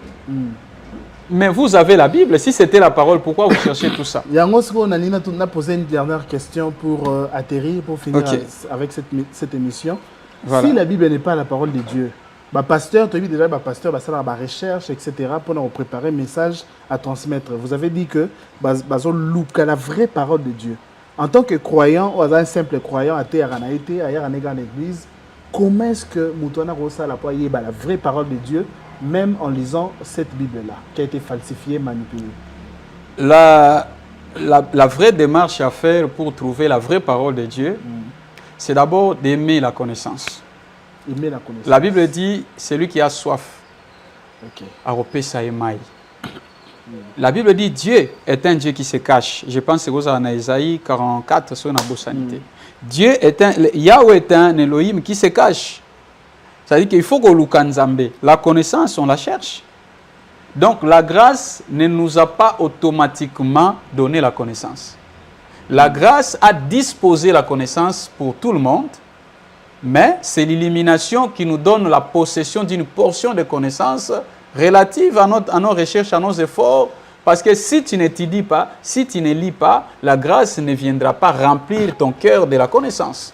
Mais vous avez la Bible. Si c'était la parole, pourquoi vous cherchez tout ça? On a posé une dernière question pour atterrir, pour finir avec cette émission. Voilà. Si la Bible n'est pas la parole de Dieu, pasteur, tu as vu déjà, pasteur, ça va recherche, etc. pour nous préparer un message à transmettre. Vous avez dit que la vraie parole de Dieu. En tant que croyant, ou un simple croyant, à l'église, comment est-ce que Moutouana Rosa la vraie parole de Dieu, même en lisant cette Bible-là, qui a été falsifiée, manipulée? La vraie démarche à faire pour trouver la vraie parole de Dieu, c'est d'abord d'aimer la connaissance. Aimer la connaissance. La Bible dit, celui qui a soif, la Bible dit, Dieu est un Dieu qui se cache. Je pense que c'est dans Isaïe 44, sur la sanité. Dieu est un, Yahweh est un Elohim qui se cache. C'est-à-dire qu'il faut que la connaissance, on la cherche. Donc la grâce ne nous a pas automatiquement donné la connaissance. La grâce a disposé la connaissance pour tout le monde, mais c'est l'illumination qui nous donne la possession d'une portion de connaissances relative à nos recherches, à nos efforts. Parce que si tu n'étudies pas, si tu ne lis pas, la grâce ne viendra pas remplir ton cœur de la connaissance.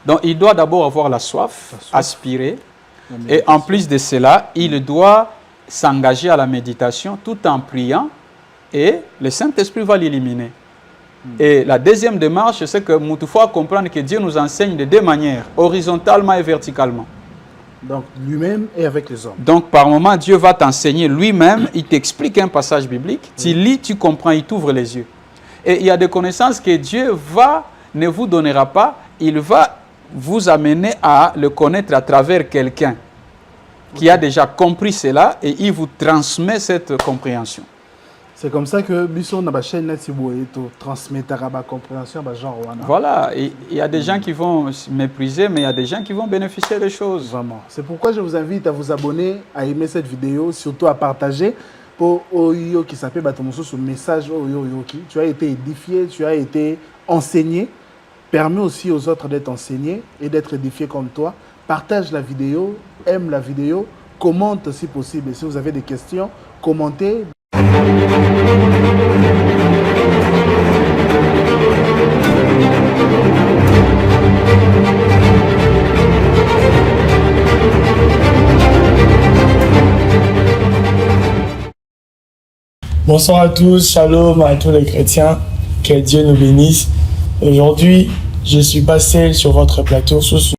Donc, il doit d'abord avoir la soif, aspirer. Et en plus de cela, il doit s'engager à la méditation tout en priant. Et le Saint-Esprit va l'éliminer. Et la deuxième démarche, c'est que nous devons comprendre que Dieu nous enseigne de deux manières, horizontalement et verticalement. Donc, lui-même et avec les hommes. Donc, par moment, Dieu va t'enseigner lui-même, il t'explique un passage biblique, tu lis, tu comprends, il t'ouvre les yeux. Et il y a des connaissances que Dieu ne vous donnera pas, il va vous amener à le connaître à travers quelqu'un qui a déjà compris cela et il vous transmet cette compréhension. C'est comme ça que Bisson n'a pas chaîne transmettre la compréhension genre. Voilà, il y a des gens qui vont mépriser, mais il y a des gens qui vont bénéficier des choses. Vraiment. C'est pourquoi je vous invite à vous abonner, à aimer cette vidéo, surtout à partager pour Oyo qui s'appelle Batomoso ce message Oyo qui. Tu as été édifié, tu as été enseigné. Permet aussi aux autres d'être enseignés et d'être édifiés comme toi. Partage la vidéo, aime la vidéo, commente si possible. Et si vous avez des questions, commentez. Bonsoir à tous, shalom à tous les chrétiens, que Dieu nous bénisse. Aujourd'hui, je suis passé sur votre plateau sous